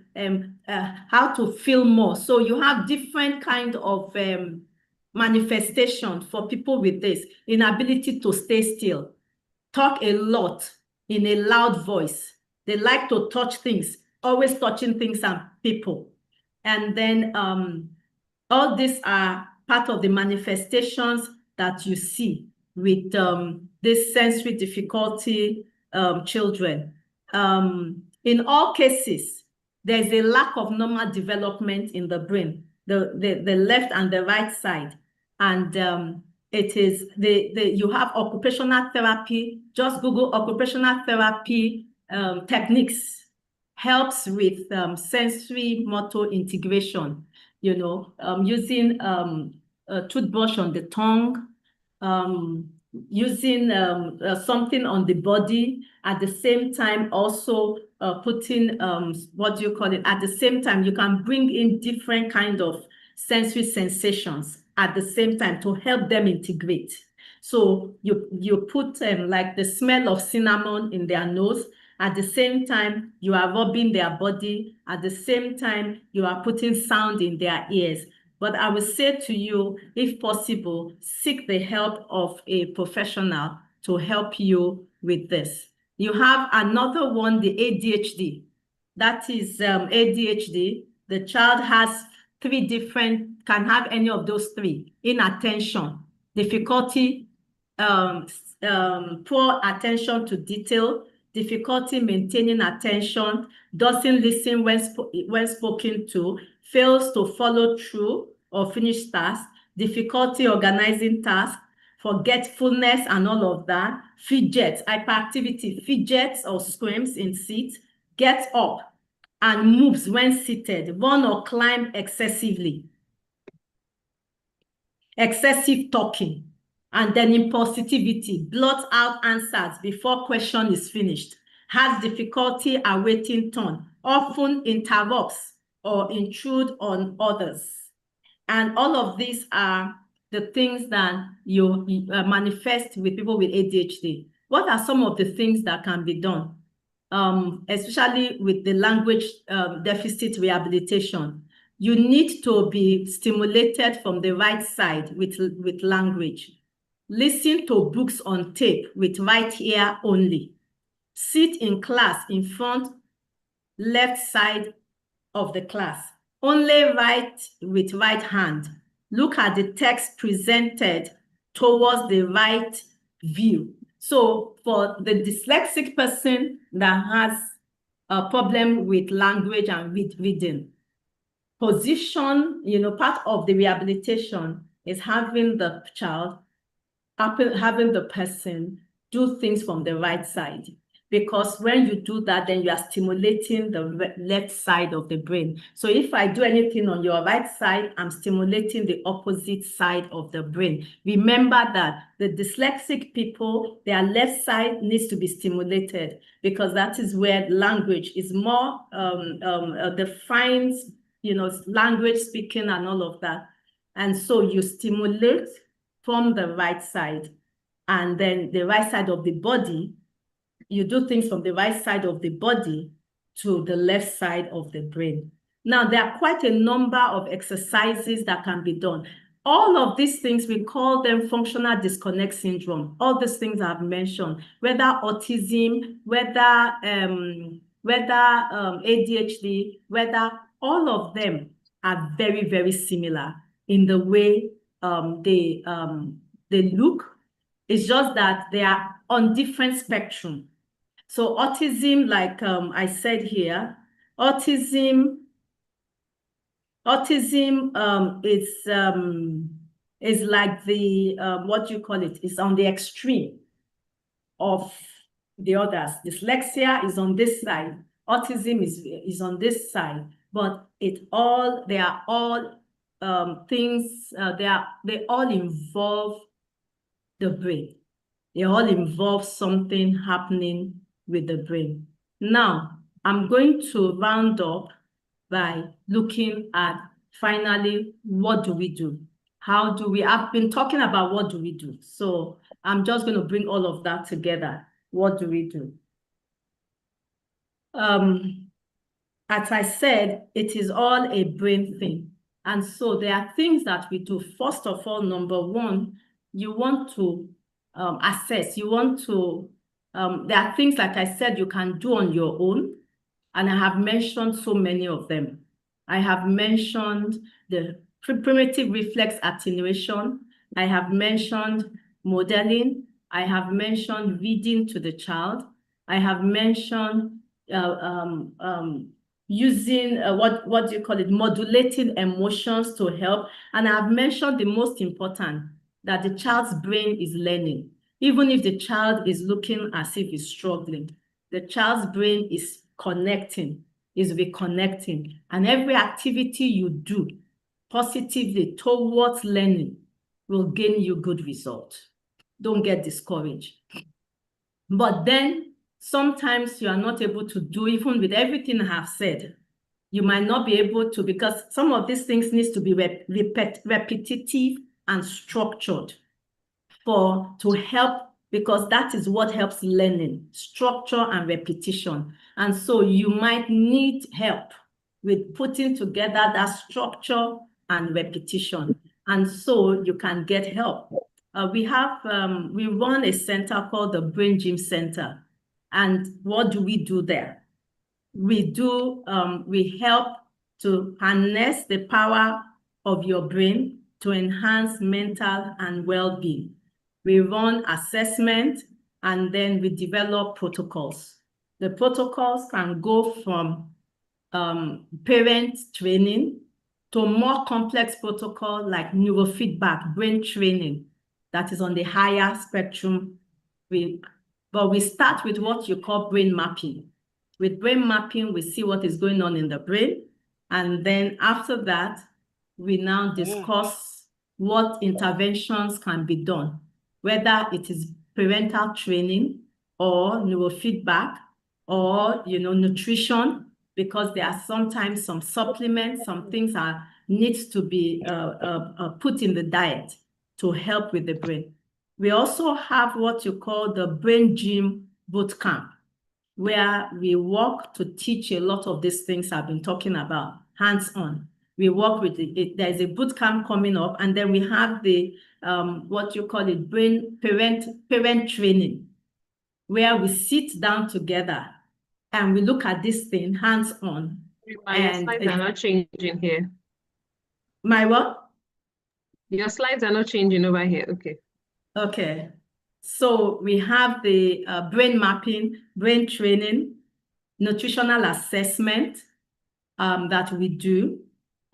feel more. So you have different kind of manifestation for people with this inability to stay still, talk a lot in a loud voice. They like to touch things, always touching things and people. And then all these are part of the manifestations that you see with this sensory difficulty children. In all cases, there's a lack of normal development in the brain, the left and the right side. And it is you have occupational therapy. Just Google occupational therapy techniques. Helps with sensory motor integration, using a toothbrush on the tongue, using something on the body, at the same time also putting, what do you call it? At the same time, you can bring in different kind of sensory sensations at the same time to help them integrate. So you put like the smell of cinnamon in their nose. At the same time, you are rubbing their body. At the same time, you are putting sound in their ears. But I will say to you, if possible, seek the help of a professional to help you with this. You have another one, the ADHD. That is ADHD. The child has can have any of those three: inattention, difficulty, poor attention to detail, difficulty maintaining attention, doesn't listen when spoken to, fails to follow through or finish tasks, difficulty organizing tasks, forgetfulness and all of that, fidgets, hyperactivity, fidgets or screams in seats, gets up and moves when seated, run or climb excessively, excessive talking, and then impulsivity, blot out answers before question is finished, has difficulty awaiting turn, often interrupts or intrude on others. And all of these are the things that you manifest with people with ADHD. What are some of the things that can be done, especially with the language deficit rehabilitation? You need to be stimulated from the right side with language. Listen to books on tape with right ear only. Sit in class in front left side of the class. Only write with right hand. Look at the text presented towards the right view. So for the dyslexic person that has a problem with language and reading, position, part of the rehabilitation is having the child, having the person do things from the right side. Because when you do that, then you are stimulating the left side of the brain. So if I do anything on your right side, I'm stimulating the opposite side of the brain. Remember that the dyslexic people, their left side needs to be stimulated because that is where language is more defines, language speaking and all of that. And so you stimulate from the right side, and then the right side of the body, you do things from the right side of the body to the left side of the brain. Now, there are quite a number of exercises that can be done. All of these things, we call them functional disconnect syndrome. All these things I've mentioned, whether autism, whether ADHD, whether all of them are very, very similar in the way they look. It's just that they are on different spectrum. So autism, like I said here, autism is like the what you call it? It's on the extreme of the others. Dyslexia is on this side. Autism is on this side. But they are all things. They all involve the brain. They all involve something happening with the brain. Now, I'm going to round up by looking at finally, what do we do? I've been talking about what do we do. So I'm just going to bring all of that together. What do we do? As I said, it is all a brain thing. And so there are things that we do. First of all, number one, you want to assess. You want to, there are things, like I said, you can do on your own. And I have mentioned so many of them. I have mentioned the primitive reflex attenuation. I have mentioned modeling. I have mentioned reading to the child. I have mentioned using what do you call it? Modulating emotions to help. And I've mentioned the most important, that the child's brain is learning. Even if the child is looking as if he's struggling, the child's brain is connecting, is reconnecting. And every activity you do positively towards learning will gain you good results. Don't get discouraged. But then sometimes you are not able to do, even with everything I have said, you might not be able to, because some of these things needs to be repetitive and structured to help, because that is what helps learning, structure and repetition. And so you might need help with putting together that structure and repetition. And so you can get help. We run a center called the Brain Gym Center. And what do we do there? We help to harness the power of your brain to enhance mental and well-being. We run assessment, and then we develop protocols. The protocols can go from parent training to more complex protocol like neurofeedback, brain training, that is on the higher spectrum. But we start with what you call brain mapping. With brain mapping, we see what is going on in the brain. And then after that, we now discuss what interventions can be done, whether it is parental training or neurofeedback or, nutrition, because there are sometimes some supplements, some things needs to be put in the diet. to help with the brain. We also have what you call the brain gym boot camp, where we work to teach a lot of these things I've been talking about, hands-on. We work with there's a boot camp coming up, and then we have the what you call it, brain parent training, where we sit down together and we look at this thing hands-on. Your slides are not changing here. My what? Your slides are not changing over here. Okay. Okay. So we have the brain mapping, brain training, nutritional assessment that we do.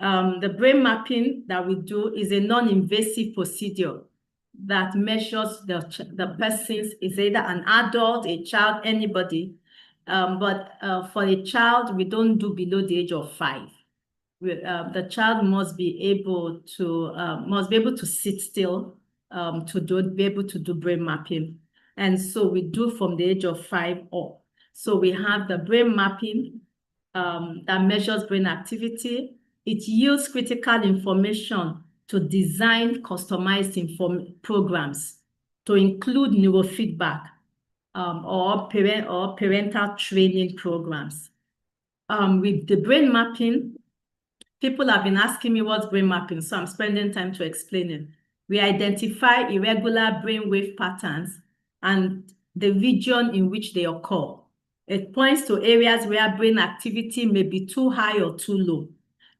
The brain mapping that we do is a non-invasive procedure that measures the person's, is either an adult, a child, anybody. But for a child, we don't do below the age of 5. The child must be able to sit still be able to do brain mapping. And so we do from the age of 5 up. So we have the brain mapping that measures brain activity. It yields critical information to design customized programs to include neurofeedback or parental training programs. With the brain mapping, people have been asking me what's brain mapping, so I'm spending time to explain it. We identify irregular brainwave patterns and the region in which they occur. It points to areas where brain activity may be too high or too low,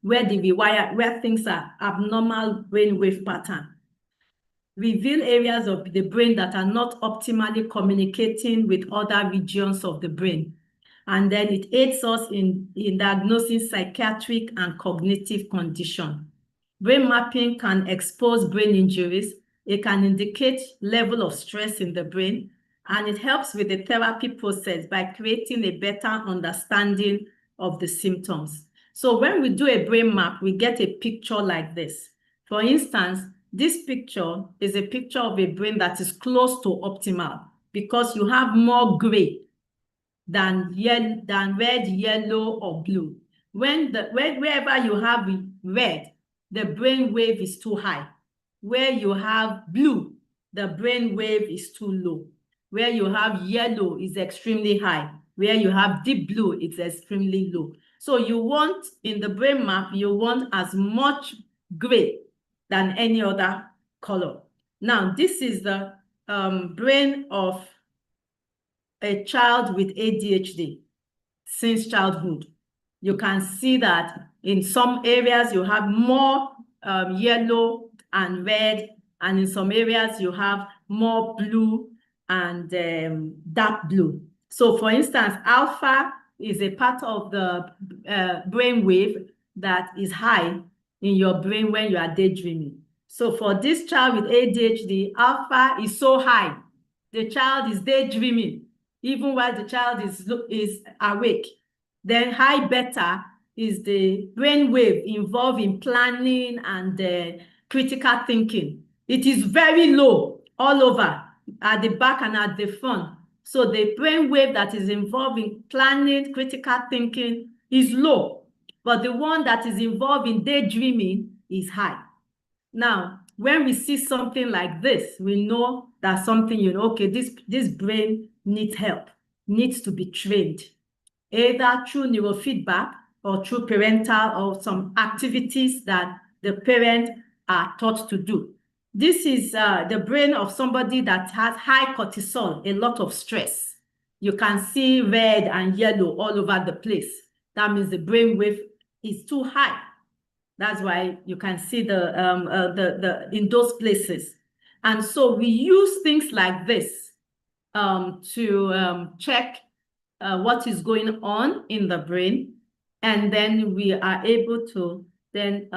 where things are abnormal brainwave pattern. Reveal areas of the brain that are not optimally communicating with other regions of the brain. And then it aids us in diagnosing psychiatric and cognitive condition. Brain mapping can expose brain injuries. It can indicate level of stress in the brain, and it helps with the therapy process by creating a better understanding of the symptoms. So when we do a brain map, we get a picture like this. For instance, this picture is a picture of a brain that is close to optimal because you have more gray than red, yellow, or blue. Wherever you have red, the brain wave is too high. Where you have blue, the brain wave is too low. Where you have yellow is extremely high. Where you have deep blue, it's extremely low. So you want, in the brain map, you want as much gray than any other color. Now, this is the brain of a child with ADHD since childhood. You can see that in some areas you have more yellow and red, and in some areas you have more blue and dark blue. So for instance, alpha is a part of the brain wave that is high in your brain when you are daydreaming. So for this child with ADHD, alpha is so high. The child is daydreaming even while the child is awake. Then high beta is the brain wave involved in planning and critical thinking. It is very low all over, at the back and at the front. So the brain wave that is involved in planning, critical thinking is low, but the one that is involved in daydreaming is high. Now, when we see something like this, we know that something, okay, this brain needs help, needs to be trained, either through neurofeedback or through parental or some activities that the parent are taught to do. This is the brain of somebody that has high cortisol, a lot of stress. You can see red and yellow all over the place. That means the brain wave is too high. That's why you can see in those places. And so we use things like this to check what is going on in the brain. And then we are able to then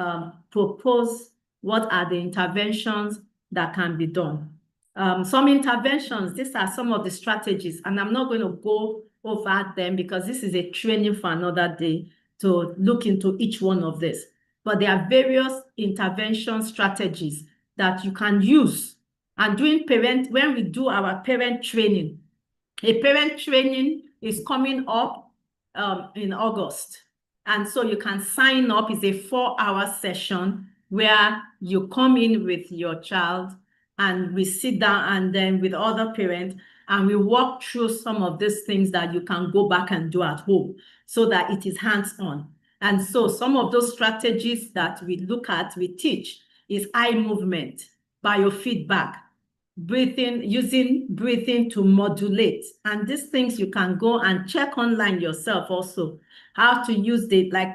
propose what are the interventions that can be done. Some interventions, these are some of the strategies, and I'm not going to go over them because this is a training for another day to look into each one of this. But there are various intervention strategies that you can use. And when we do our parent training, a parent training is coming up in August. And so you can sign up. It's a 4-hour session where you come in with your child and we sit down and then with other parents, and we walk through some of these things that you can go back and do at home so that it is hands-on. And so some of those strategies that we look at, we teach, is eye movement, biofeedback, breathing, using breathing to modulate. And these things you can go and check online yourself also, how to use it, like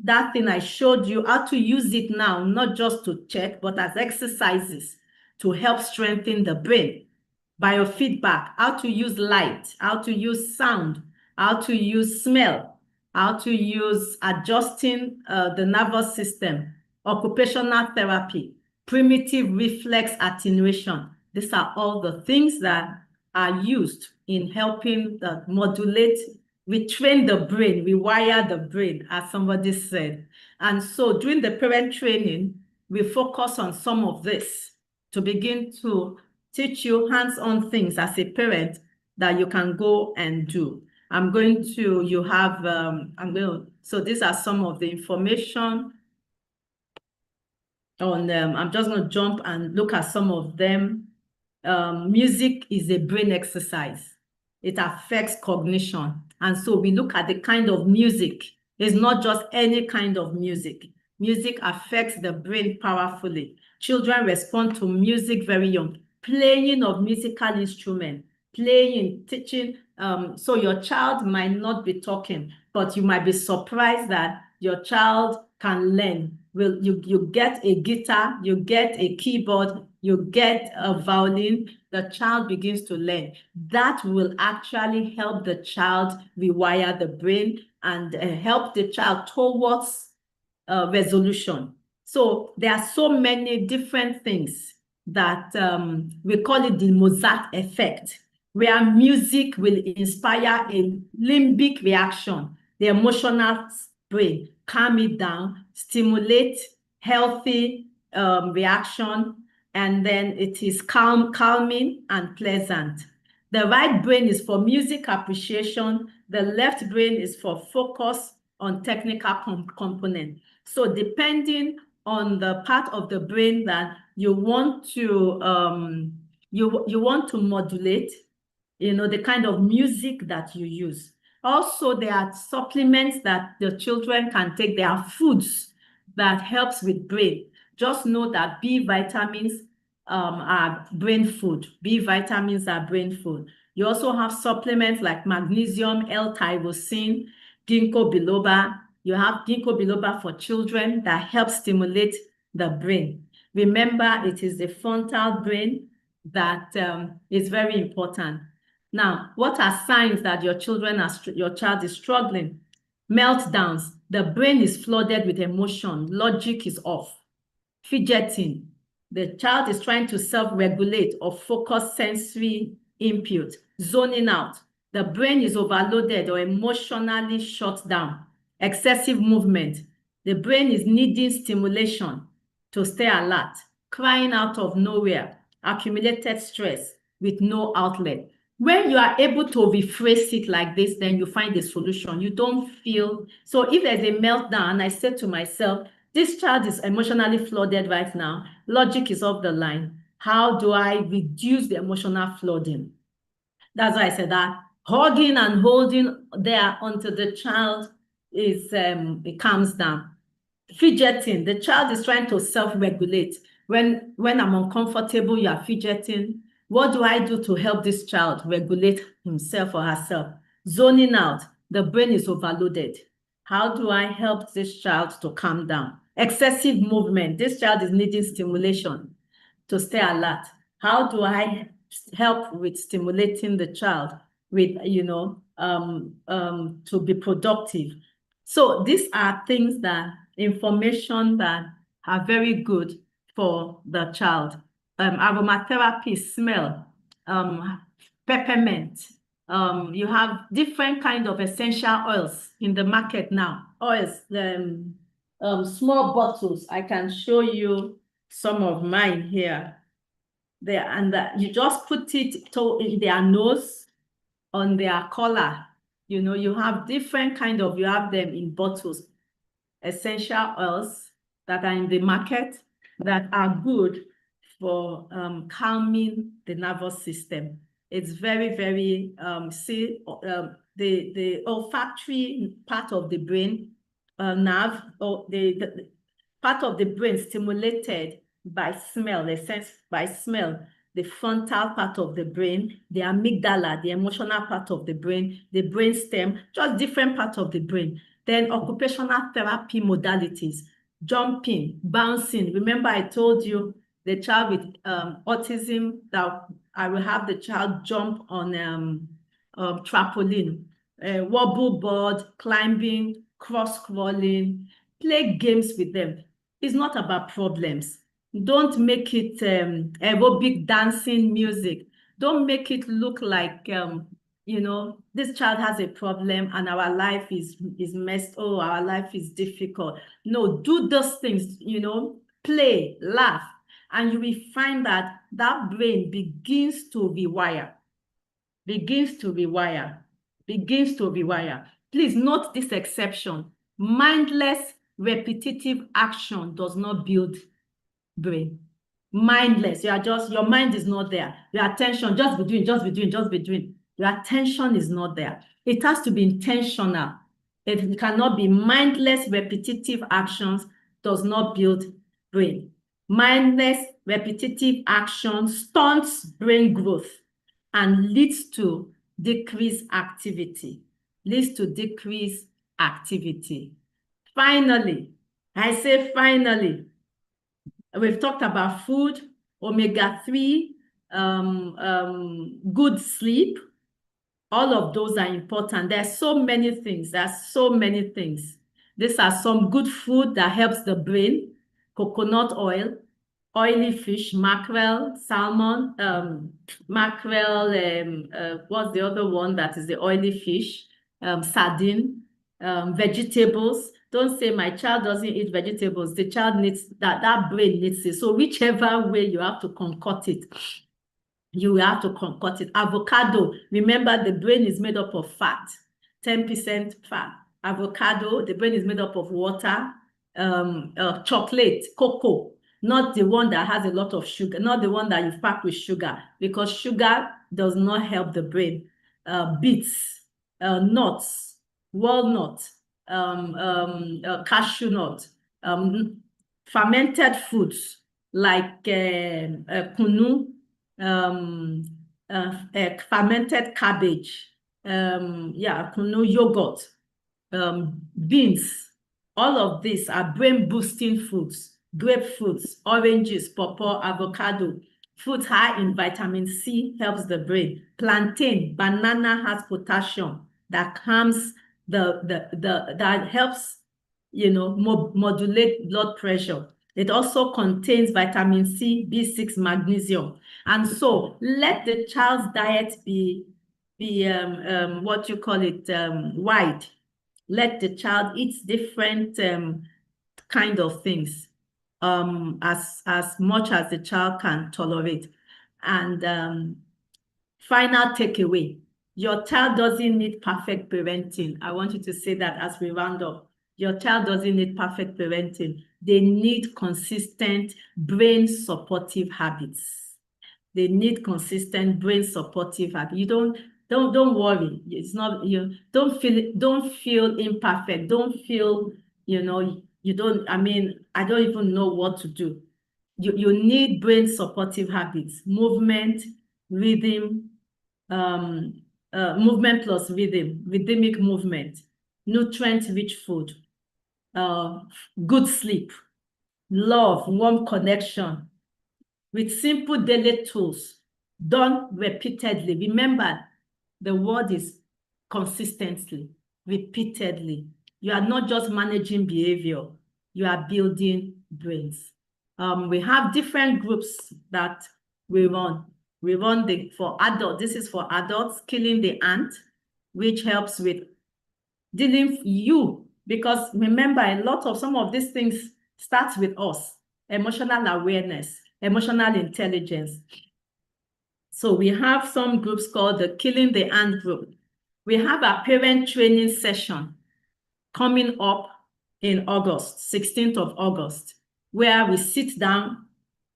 that thing I showed you, how to use it now, not just to check, but as exercises to help strengthen the brain. Biofeedback, how to use light, how to use sound, how to use smell, how to use adjusting the nervous system, occupational therapy, primitive reflex attenuation. These are all the things that are used in helping modulate. We train the brain, we wire the brain, as somebody said. And so during the parent training, we focus on some of this to begin to teach you hands-on things as a parent that you can go and do. So these are some of the information on them. I'm just going to jump and look at some of them. Music is a brain exercise. It affects cognition. And so we look at the kind of music. It's not just any kind of music. Music affects the brain powerfully. Children respond to music very young. Playing of musical instrument, playing, teaching. So your child might not be talking, but you might be surprised that your child can learn. You get a guitar, you get a keyboard, you get a violin, the child begins to learn. That will actually help the child rewire the brain and help the child towards resolution. So there are so many different things that we call it the Mozart effect, where music will inspire a limbic reaction, the emotional brain, calm it down, stimulate healthy reaction, and then it is calming and pleasant. The right brain is for music appreciation. The left brain is for focus on technical component. So depending on the part of the brain that you want to you want to modulate, the kind of music that you use. Also, there are supplements that the children can take. There are foods that helps with brain. Just know that B vitamins are brain food. B vitamins are brain food. You also have supplements like magnesium, L-tyrosine, ginkgo biloba. You have ginkgo biloba for children that helps stimulate the brain. Remember, it is the frontal brain that is very important. Now, what are signs that your child is struggling? Meltdowns. The brain is flooded with emotion. Logic is off. Fidgeting. The child is trying to self-regulate or focus sensory input. Zoning out. The brain is overloaded or emotionally shut down. Excessive movement. The brain is needing stimulation to stay alert. Crying out of nowhere. Accumulated stress with no outlet. When you are able to rephrase it like this, then you find a solution. You don't feel, so if there's a meltdown, I said to myself, this child is emotionally flooded right now. Logic is off the line. How do I reduce the emotional flooding? That's why I said that hugging and holding there until the child is it calms down. Fidgeting, the child is trying to self-regulate. When I'm uncomfortable, you are fidgeting. What do I do to help this child regulate himself or herself? Zoning out, the brain is overloaded. How do I help this child to calm down? Excessive movement, this child is needing stimulation to stay alert. How do I help with stimulating the child with, to be productive? So these are things information that are very good for the child. Aromatherapy, smell, peppermint. You have different kind of essential oils in the market now. Oils, small bottles. I can show you some of mine here. There, and you just put it in their nose, on their collar. You have different kind of, you have them in bottles. Essential oils that are in the market that are good for calming the nervous system. It's very, very, the olfactory part of the brain, nerve, or the part of the brain stimulated by smell, a sense by smell, the frontal part of the brain, the amygdala, the emotional part of the brain stem, just different parts of the brain. Then occupational therapy modalities, jumping, bouncing. Remember I told you the child with autism, that I will have the child jump on trampoline, wobble board, climbing, cross-crawling, play games with them. It's not about problems. Don't make it aerobic dancing music. Don't make it look like, this child has a problem and our life is messed. Oh, our life is difficult. No, do those things, play, laugh, and you will find that brain begins to rewire. Please note this exception. Mindless, repetitive action does not build brain. Mindless, your mind is not there. Your attention, just be doing. Your attention is not there. It has to be intentional. It cannot be mindless, repetitive actions does not build brain. Mindless, repetitive action stunts brain growth and leads to decreased activity. Finally, I say finally, we've talked about food, omega-3, good sleep. All of those are important. There are so many things. These are some good food that helps the brain. Coconut oil, oily fish, mackerel, salmon, what's the other one that is the oily fish? Sardine, vegetables. Don't say my child doesn't eat vegetables. The child needs that brain needs it. So whichever way you have to concoct it, you have to concoct it. Avocado, remember the brain is made up of fat, 10% fat. Avocado, the brain is made up of water, chocolate, cocoa, not the one that has a lot of sugar, not the one that you pack with sugar, because sugar does not help the brain. Beets, nuts, walnut, cashew nut, fermented foods like kunu, fermented cabbage, kunu, yogurt, beans. All of these are brain boosting foods. Grapefruits, oranges, pawpaw, avocado. Fruits high in vitamin C helps the brain. Plantain, banana has potassium that calms that helps, modulate blood pressure. It also contains vitamin C, B6, magnesium. And so let the child's diet be wide. Let the child eat different kind of things as much as the child can tolerate. And final takeaway, your child doesn't need perfect parenting. I want you to say that as we round up. Your child doesn't need perfect parenting. They need consistent brain supportive habits. You don't worry. It's not, don't feel imperfect. Don't feel, I don't even know what to do. You need brain supportive habits, movement, rhythm, movement plus rhythm, rhythmic movement, nutrient-rich food, good sleep, love, warm connection, with simple daily tools, done repeatedly. Remember, the word is consistently, repeatedly. You are not just managing behavior, you are building brains. We have different groups that we run. We run for adults. This is for adults, Killing the Ant, which helps with dealing with you. Because remember, some of these things starts with us. Emotional awareness, emotional intelligence. So we have some groups called the Killing the Ant group. We have a parent training session coming up in August, 16th of August, where we sit down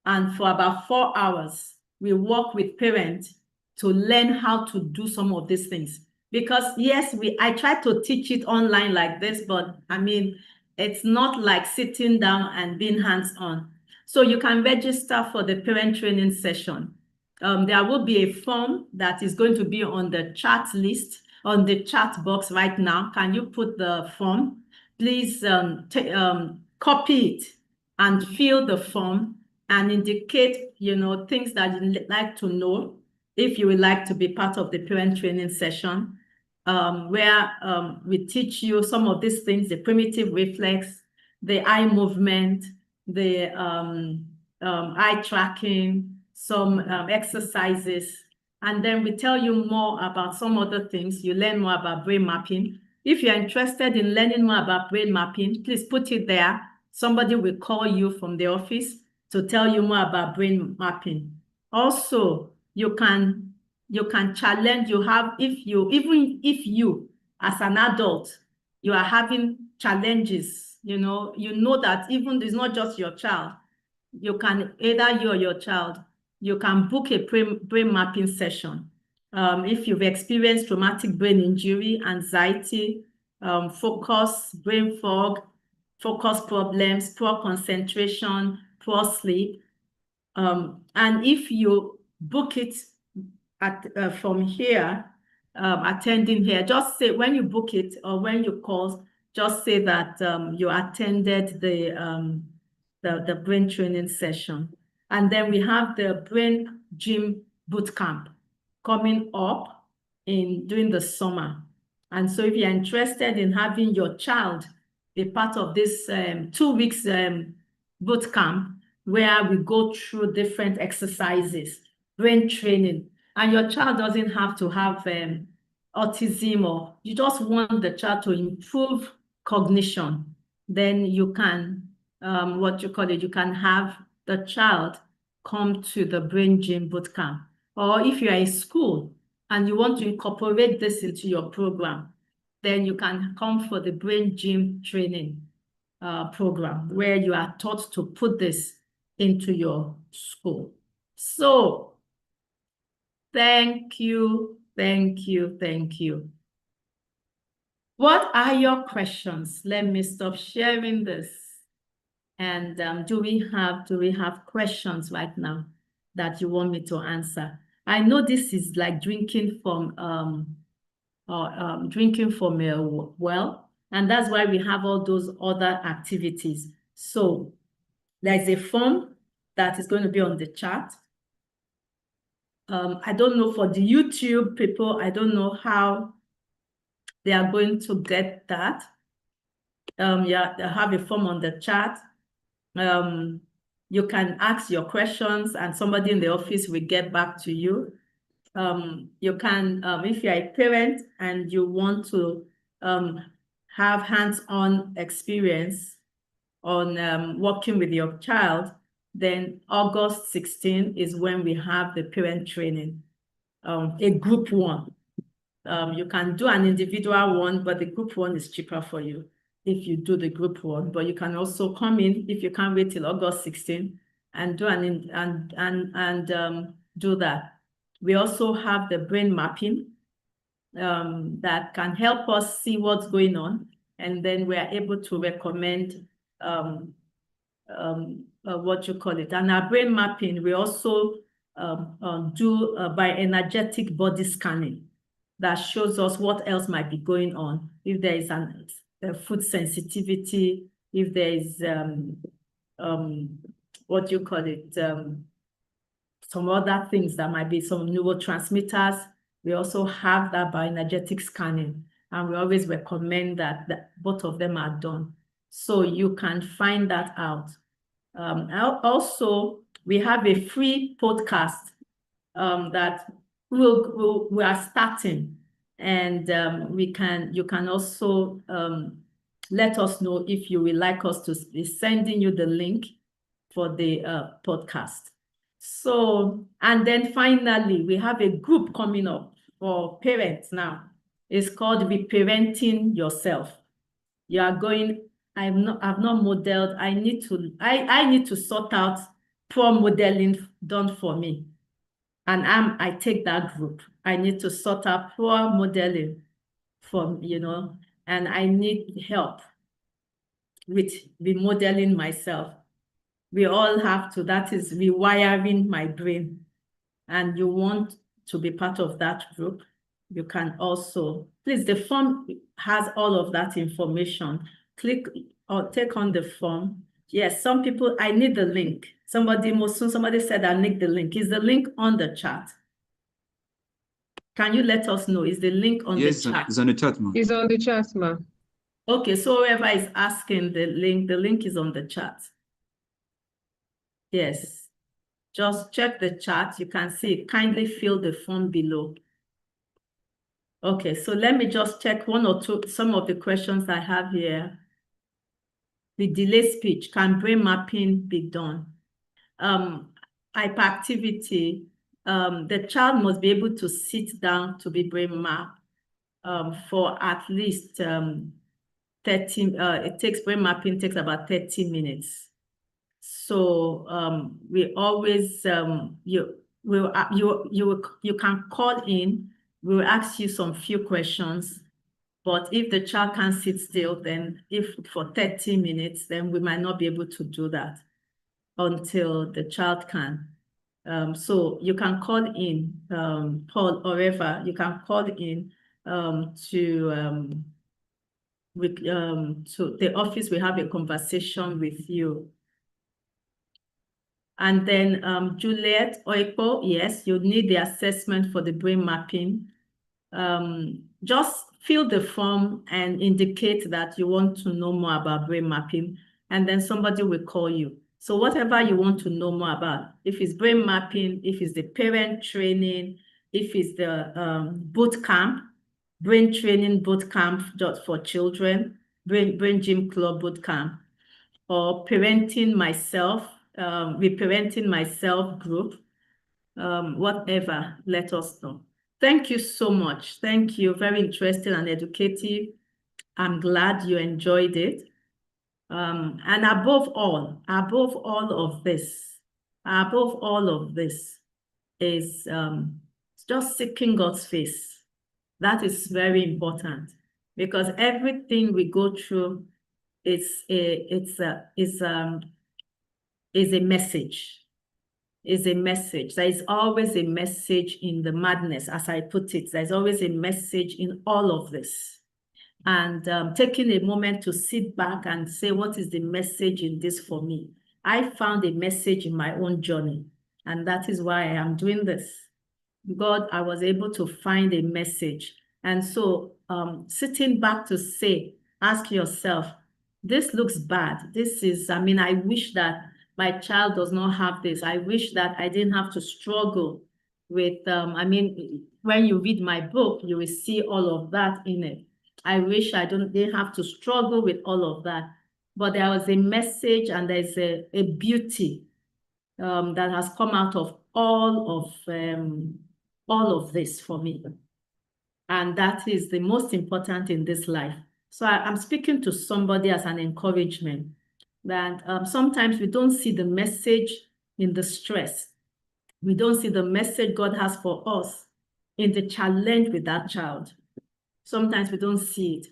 And for about 4 hours, we work with parents to learn how to do some of these things. Because yes, I try to teach it online like this, but I mean, it's not like sitting down and being hands-on. So you can register for the parent training session. There will be a form that is going to be on the chat list, on the chat box right now. Can you put the form? Please copy it and fill the form and indicate, things that you'd like to know if you would like to be part of the parent training session, where we teach you some of these things, the primitive reflex, the eye movement, the eye tracking, some exercises, and then we tell you more about some other things. You learn more about brain mapping. If you're interested in learning more about brain mapping, please put it there. Somebody will call you from the office to tell you more about brain mapping. Also, you can challenge, even if you as an adult, you are having challenges, you know that even it's not just your child. You can, either you or your child, you can book a brain mapping session. If you've experienced traumatic brain injury, anxiety, focus, brain fog, focus problems, poor concentration, poor sleep, and if you book it from here, attending here, just say when you book it or when you call, just say that you attended the brain training session. And then we have the brain gym boot camp coming up during the summer. And so if you're interested in having your child be part of this 2 weeks boot camp, where we go through different exercises, brain training, and your child doesn't have to have autism, or you just want the child to improve cognition, then you can, you can have the child come to the brain gym boot camp. Or if you're a school and you want to incorporate this into your program, then you can come for the brain gym training program, where you are taught to put this into your school. So thank you, thank you, thank you. What are your questions? Let me stop sharing this. And do we have questions right now that you want me to answer? I know this is like drinking from a well, and that's why we have all those other activities. So there's a form that is going to be on the chat. I don't know for the YouTube people, I don't know how they are going to get that. Yeah, they have a form on the chat. You can ask your questions and somebody in the office will get back to you. You can, if you're a parent and you want to have hands-on experience on working with your child, then August 16 is when we have the parent training, a group one. You can do an individual one, but the group one is cheaper for you if you do the group one. But you can also come in if you can't wait till August 16 and do do that. We also have the brain mapping that can help us see what's going on, and then we are able to recommend And our brain mapping, we also do bioenergetic body scanning that shows us what else might be going on. If there is a food sensitivity, if there is some other things that might be some neurotransmitters. We also have that bioenergetic scanning, and we always recommend that both of them are done. So you can find that out. Also, we have a free podcast that we are starting, and you can also let us know if you would like us to be sending you the link for the podcast. So, and then finally, we have a group coming up for parents now. It's called Reparenting Yourself. You are going, I've not modeled. I need to sort out poor modeling done for me. And I take that group. I need to sort out poor modeling from, and I need help with remodeling myself. We all have to, that is rewiring my brain. And you want to be part of that group, you can also, please, the form has all of that information. Click or take on the form. Yes, some people, I need the link. Somebody said I need the link. Is the link on the chat? Can you let us know? Is the link on the chat? It's on the chat, ma. It's on the chat, ma. Okay, so whoever is asking the link is on the chat. Yes. Just check the chat. You can see, kindly fill the form below. Okay, so let me just check some of the questions I have here. With delayed speech, can brain mapping be done? Hyperactivity, the child must be able to sit down to be brain mapped for at least 30, brain mapping takes about 30 minutes. So we always, you can call in, we'll ask you some few questions, but if the child can't sit still, then for 30 minutes, then we might not be able to do that until the child can. So you can call in, Paul or Eva, you can call in to the office. We have a conversation with you. And then Juliet Oiko, yes, you need the assessment for the brain mapping. Just fill the form and indicate that you want to know more about brain mapping, and then somebody will call you. So whatever you want to know more about, if it's brain mapping, if it's the parent training, if it's the boot camp, brain training boot camp just for children, brain gym club boot camp, or parenting myself, reparenting myself group, whatever, let us know. Thank you so much. Thank you. Very interesting and educative. I'm glad you enjoyed it. And above all of this is just seeking God's face. That is very important, because everything we go through is a message. Is a message. There is always a message in the madness, as I put it. There's always a message in all of this. And taking a moment to sit back and say, what is the message in this for me? I found a message in my own journey, and that is why I am doing this. God, I was able to find a message. And so sitting back to say, ask yourself, this looks bad. This is, I wish that my child does not have this. I wish that I didn't have to struggle with, when you read my book, you will see all of that in it. I wish I didn't have to struggle with all of that. But there was a message, and there's a beauty that has come out of all of this for me. And that is the most important in this life. So I'm speaking to somebody as an encouragement that sometimes we don't see the message in the stress. We don't see the message God has for us in the challenge with that child. Sometimes we don't see it.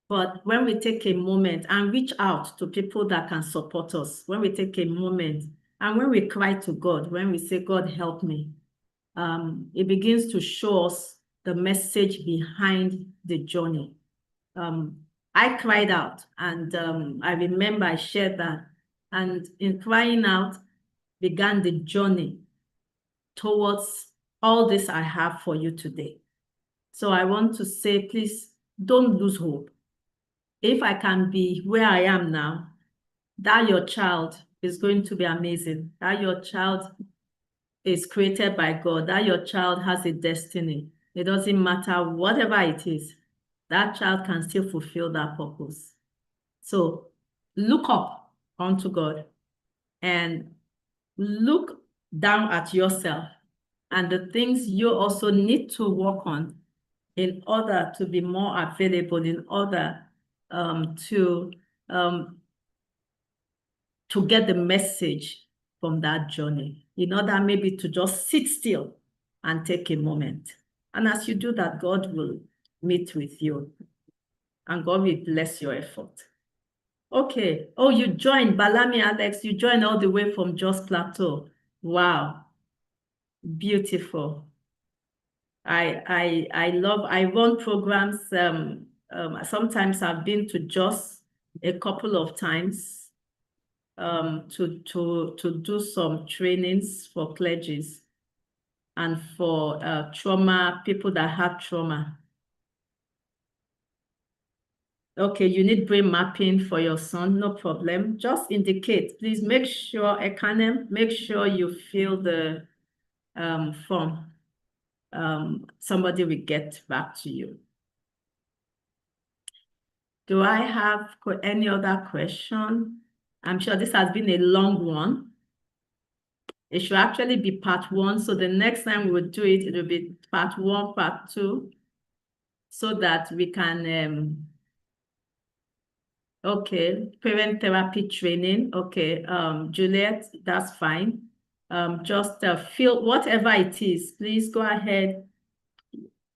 But when we take a moment and reach out to people that can support us, when we take a moment and when we cry to God, when we say, God, help me, it begins to show us the message behind the journey. I cried out, and I remember I shared that. And in crying out began the journey towards all this I have for you today. So I want to say, please don't lose hope. If I can be where I am now, that your child is going to be amazing. That your child is created by God. That your child has a destiny. It doesn't matter whatever it is. That child can still fulfill that purpose. So look up unto God and look down at yourself and the things you also need to work on in order to be more available, in order to get the message from that journey in order maybe to just sit still and take a moment. And as you do that, God will meet with you and God will bless your effort. Okay. Oh, you joined, Balami Alex, you joined all the way from Jos Plateau. Wow. Beautiful. I run programs. Sometimes I've been to Jos a couple of times to do some trainings for clergies and for trauma, people that have trauma. Okay, you need brain mapping for your son, no problem. Just indicate, please make sure, Ekanem, make sure you fill the form. Somebody will get back to you. Do I have any other question? I'm sure this has been a long one. It should actually be part 1. So the next time we will do it, it will be part 1, part 2, so that we can, okay, parent therapy training. Okay, Juliet, that's fine. Just fill whatever it is, please go ahead,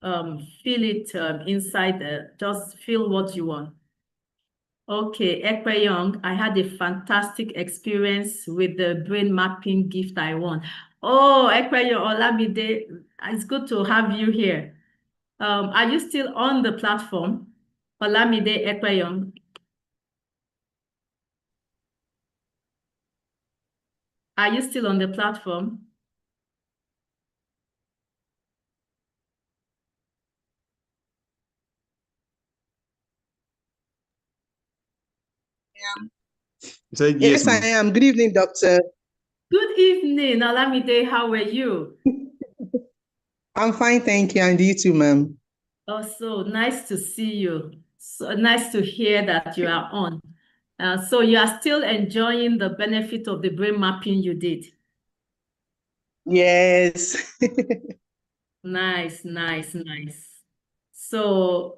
fill it inside just fill what you want. Okay, Ekpe Young, I had a fantastic experience with the brain mapping gift I won. Oh, Ekpe Young, Olamide, it's good to have you here. Are you still on the platform? Olamide Ekpe Young. Are you still on the platform? Yes, I am. Good evening, doctor. Good evening, Olamide. How are you? I'm fine, thank you. And you too, ma'am. Oh, so nice to see you. So nice to hear that you are on. So you are still enjoying the benefit of the brain mapping you did? Yes. Nice, nice, nice. So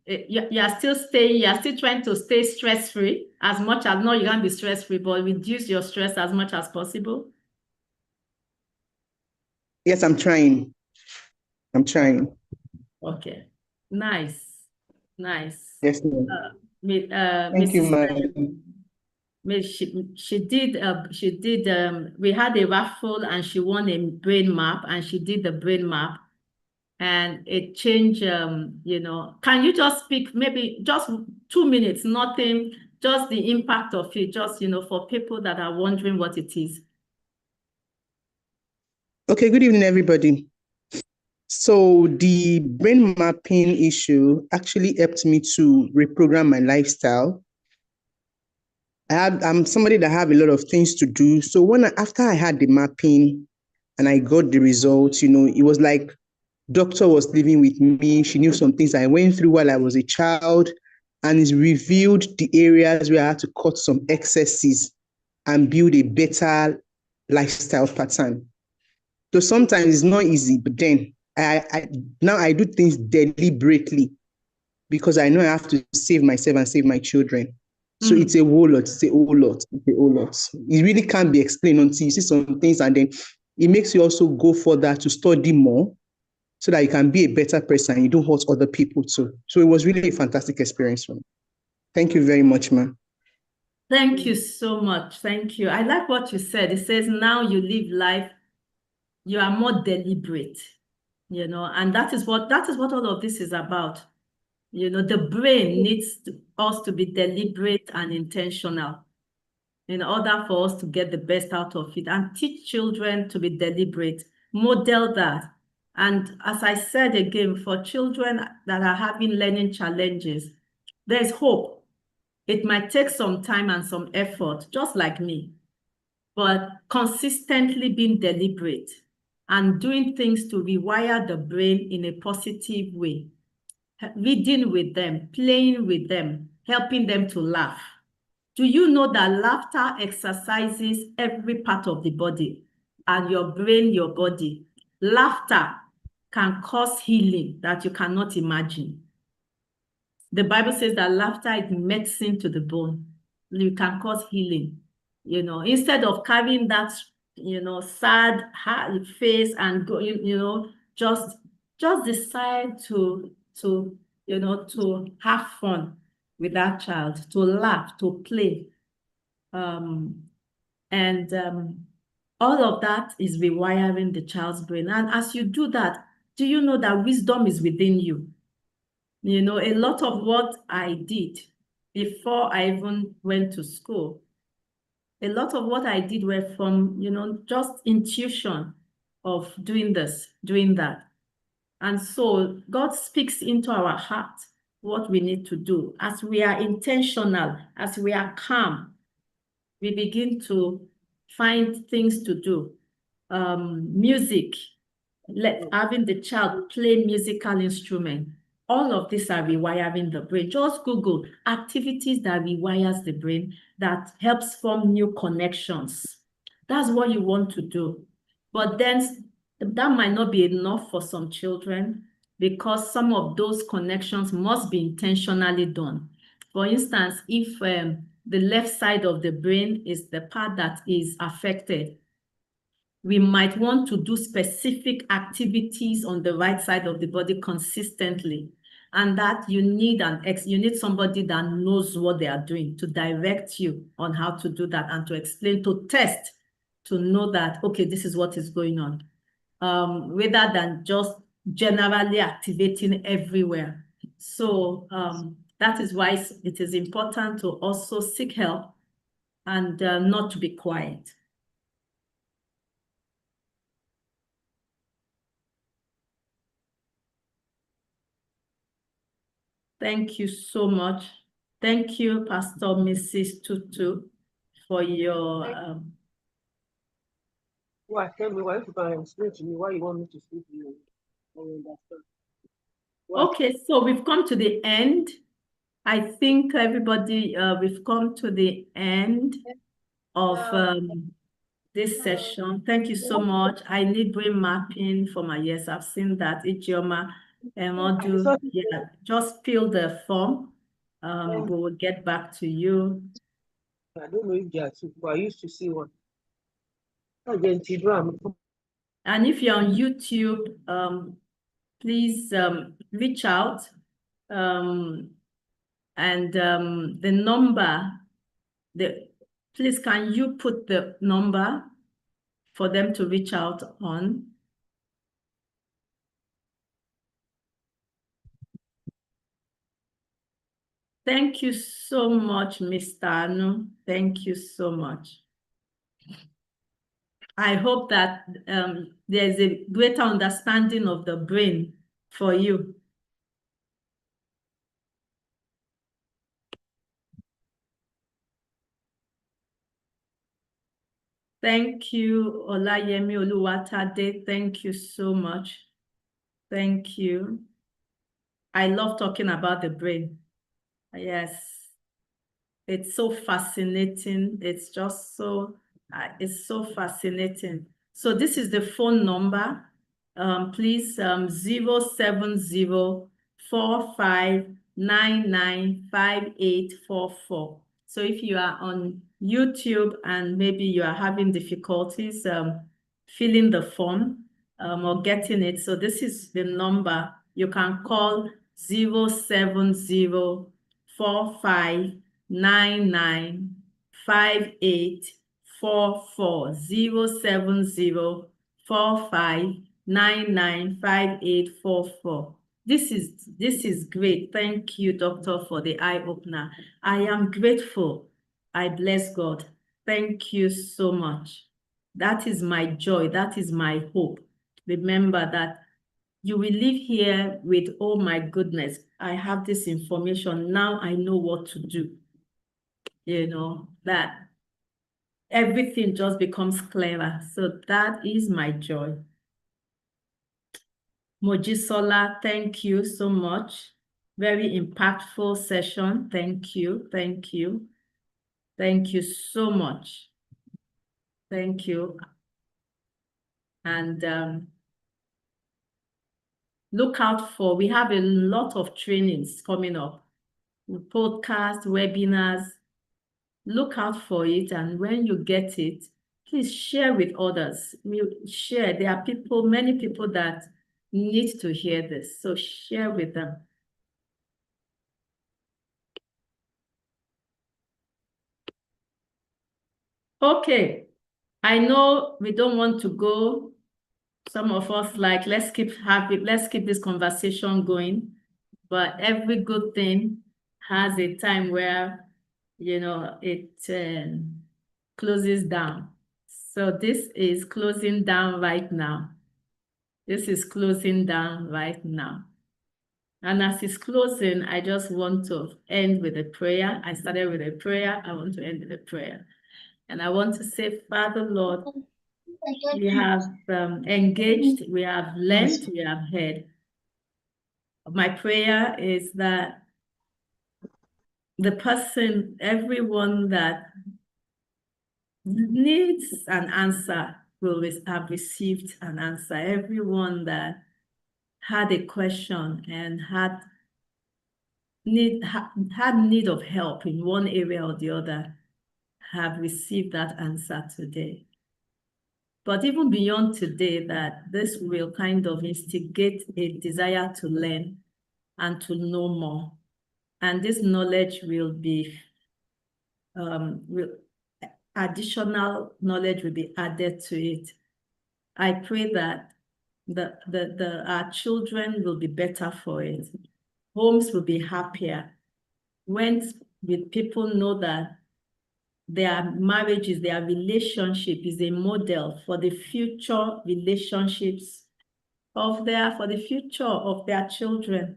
you are still staying, you are still trying to stay stress-free as much as, no, you can't be stress-free, but reduce your stress as much as possible. Yes, I'm trying. I'm trying. Okay. Nice. Nice. Yes, ma'am. Thank you, madam. She did we had a raffle and she won a brain map and she did the brain map and it changed you know, can you just speak maybe just 2 minutes, nothing, just the impact of it, just, you know, for people that are wondering what it is. Okay, good evening, everybody. So the brain mapping issue actually helped me to reprogram my lifestyle. I'm somebody that have a lot of things to do. So after I had the mapping and I got the results, you know, it was like doctor was living with me. She knew some things I went through while I was a child, and it's revealed the areas where I had to cut some excesses and build a better lifestyle pattern. So sometimes it's not easy, but then now I do things deliberately because I know I have to save myself and save my children. So it's a whole lot, it's a whole lot, it's a whole lot. It really can't be explained until you see some things, and then it makes you also go further to study more so that you can be a better person and you don't hurt other people too. So it was really a fantastic experience for me. Thank you very much, ma'am. Thank you so much. Thank you. I like what you said. It says now you live life, you are more deliberate, you know, and that is what all of this is about. You know, the brain needs us to be deliberate and intentional in order for us to get the best out of it, and teach children to be deliberate, model that. And as I said again, for children that are having learning challenges, there's hope. It might take some time and some effort, just like me, but consistently being deliberate and doing things to rewire the brain in a positive way, reading with them, playing with them, helping them to laugh. Do you know that laughter exercises every part of the body and your brain, your body? Laughter can cause healing that you cannot imagine. The Bible says that laughter is medicine to the bone. You can cause healing. you know, instead of carrying that, you know, sad face and go, you know, just decide to, you know, to have fun with that child, to laugh, to play. All of that is rewiring the child's brain. And as you do that, do you know that wisdom is within you? You know, a lot of what I did before I even went to school, a lot of what I did were from, you know, just intuition of doing this, doing that. And so God speaks into our heart what we need to do. As we are intentional, as we are calm, we begin to find things to do. Music, having the child play musical instrument. All of these are rewiring the brain. Just Google activities that rewires the brain, that helps form new connections. That's what you want to do. But then that might not be enough for some children, because some of those connections must be intentionally done. For instance, if the left side of the brain is the part that is affected, we might want to do specific activities on the right side of the body consistently. And that you need somebody that knows what they are doing to direct you on how to do that, and to explain, to test, to know that, okay, this is what is going on, rather than just generally activating everywhere. So that is why it is important to also seek help and not to be quiet. Thank you so much. Thank you, Pastor Mrs. Tutu, for your... Why? Tell me why, if you can explain to me why you want me to speak to you. I understand. Okay, so we've come to the end. I think everybody, we've come to the end of this session. Thank you so much. I need brain mapping for my years. I've seen that. Ijeoma, yeah, just fill the form. We will get back to you. I don't know if they are two, but I used to see one. And if you're on YouTube, please reach out. The number, please can you put the number for them to reach out on? Thank you so much, Mr. Anu. Thank you so much. I hope that there's a greater understanding of the brain for you. Thank you, Olayemi Oluwatade. Thank you so much. Thank you. I love talking about the brain. Yes. It's so fascinating. It's just so, it's so fascinating. So this is the phone number. Please, 070-4599-5844. So if you are on YouTube and maybe you are having difficulties filling the form or getting it, so this is the number. You can call 070-4599-5844, 070-4599-5844. This is great. Thank you, Doctor, for the eye-opener. I am grateful. I bless God. Thank you so much. That is my joy. That is my hope. Remember that you will live here with, oh my goodness, I have this information. Now I know what to do. You know, that everything just becomes clearer. So that is my joy. Mojisola, thank you so much. Very impactful session. Thank you. Thank you. Thank you so much. Thank you. And look out for, we have a lot of trainings coming up. Podcasts, webinars. look out for it, and when you get it, please share with others. Share. There are people, many people that need to hear this, so share with them. Okay, I know we don't want to go. Some of us like, let's keep this conversation going. But every good thing has a time where, it closes down. So this is closing down right now. This is closing down right now. And as it's closing, I just want to end with a prayer. I started with a prayer. I want to end with a prayer. And I want to say, Father, Lord, we have engaged, we have learned, we have heard. My prayer is that the person, everyone that needs an answer will have received an answer. Everyone that had a question and had need of help in one area or the other have received that answer today. But even beyond today, that this will kind of instigate a desire to learn and to know more. And this knowledge will be, additional knowledge will be added to it. I pray that our children will be better for it. Homes will be happier. When people know that their marriages, their relationship is a model for the future relationships for the future of their children,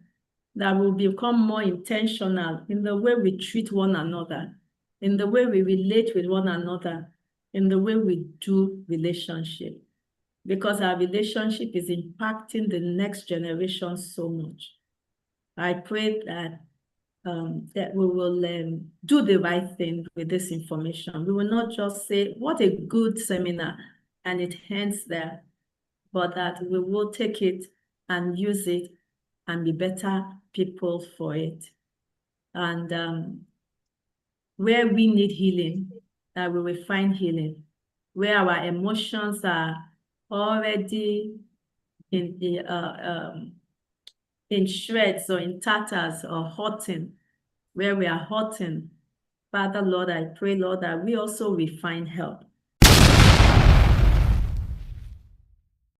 that will become more intentional in the way we treat one another, in the way we relate with one another, in the way we do relationship. Because our relationship is impacting the next generation so much. I pray that we will do the right thing with this information. We will not just say, what a good seminar, and it ends there, but that we will take it and use it and be better people for it. And where we need healing, that we will find healing. Where our emotions are already in shreds or in tatters or hurting, where we are hurting, Father, Lord, I pray, Lord, that we also will find help.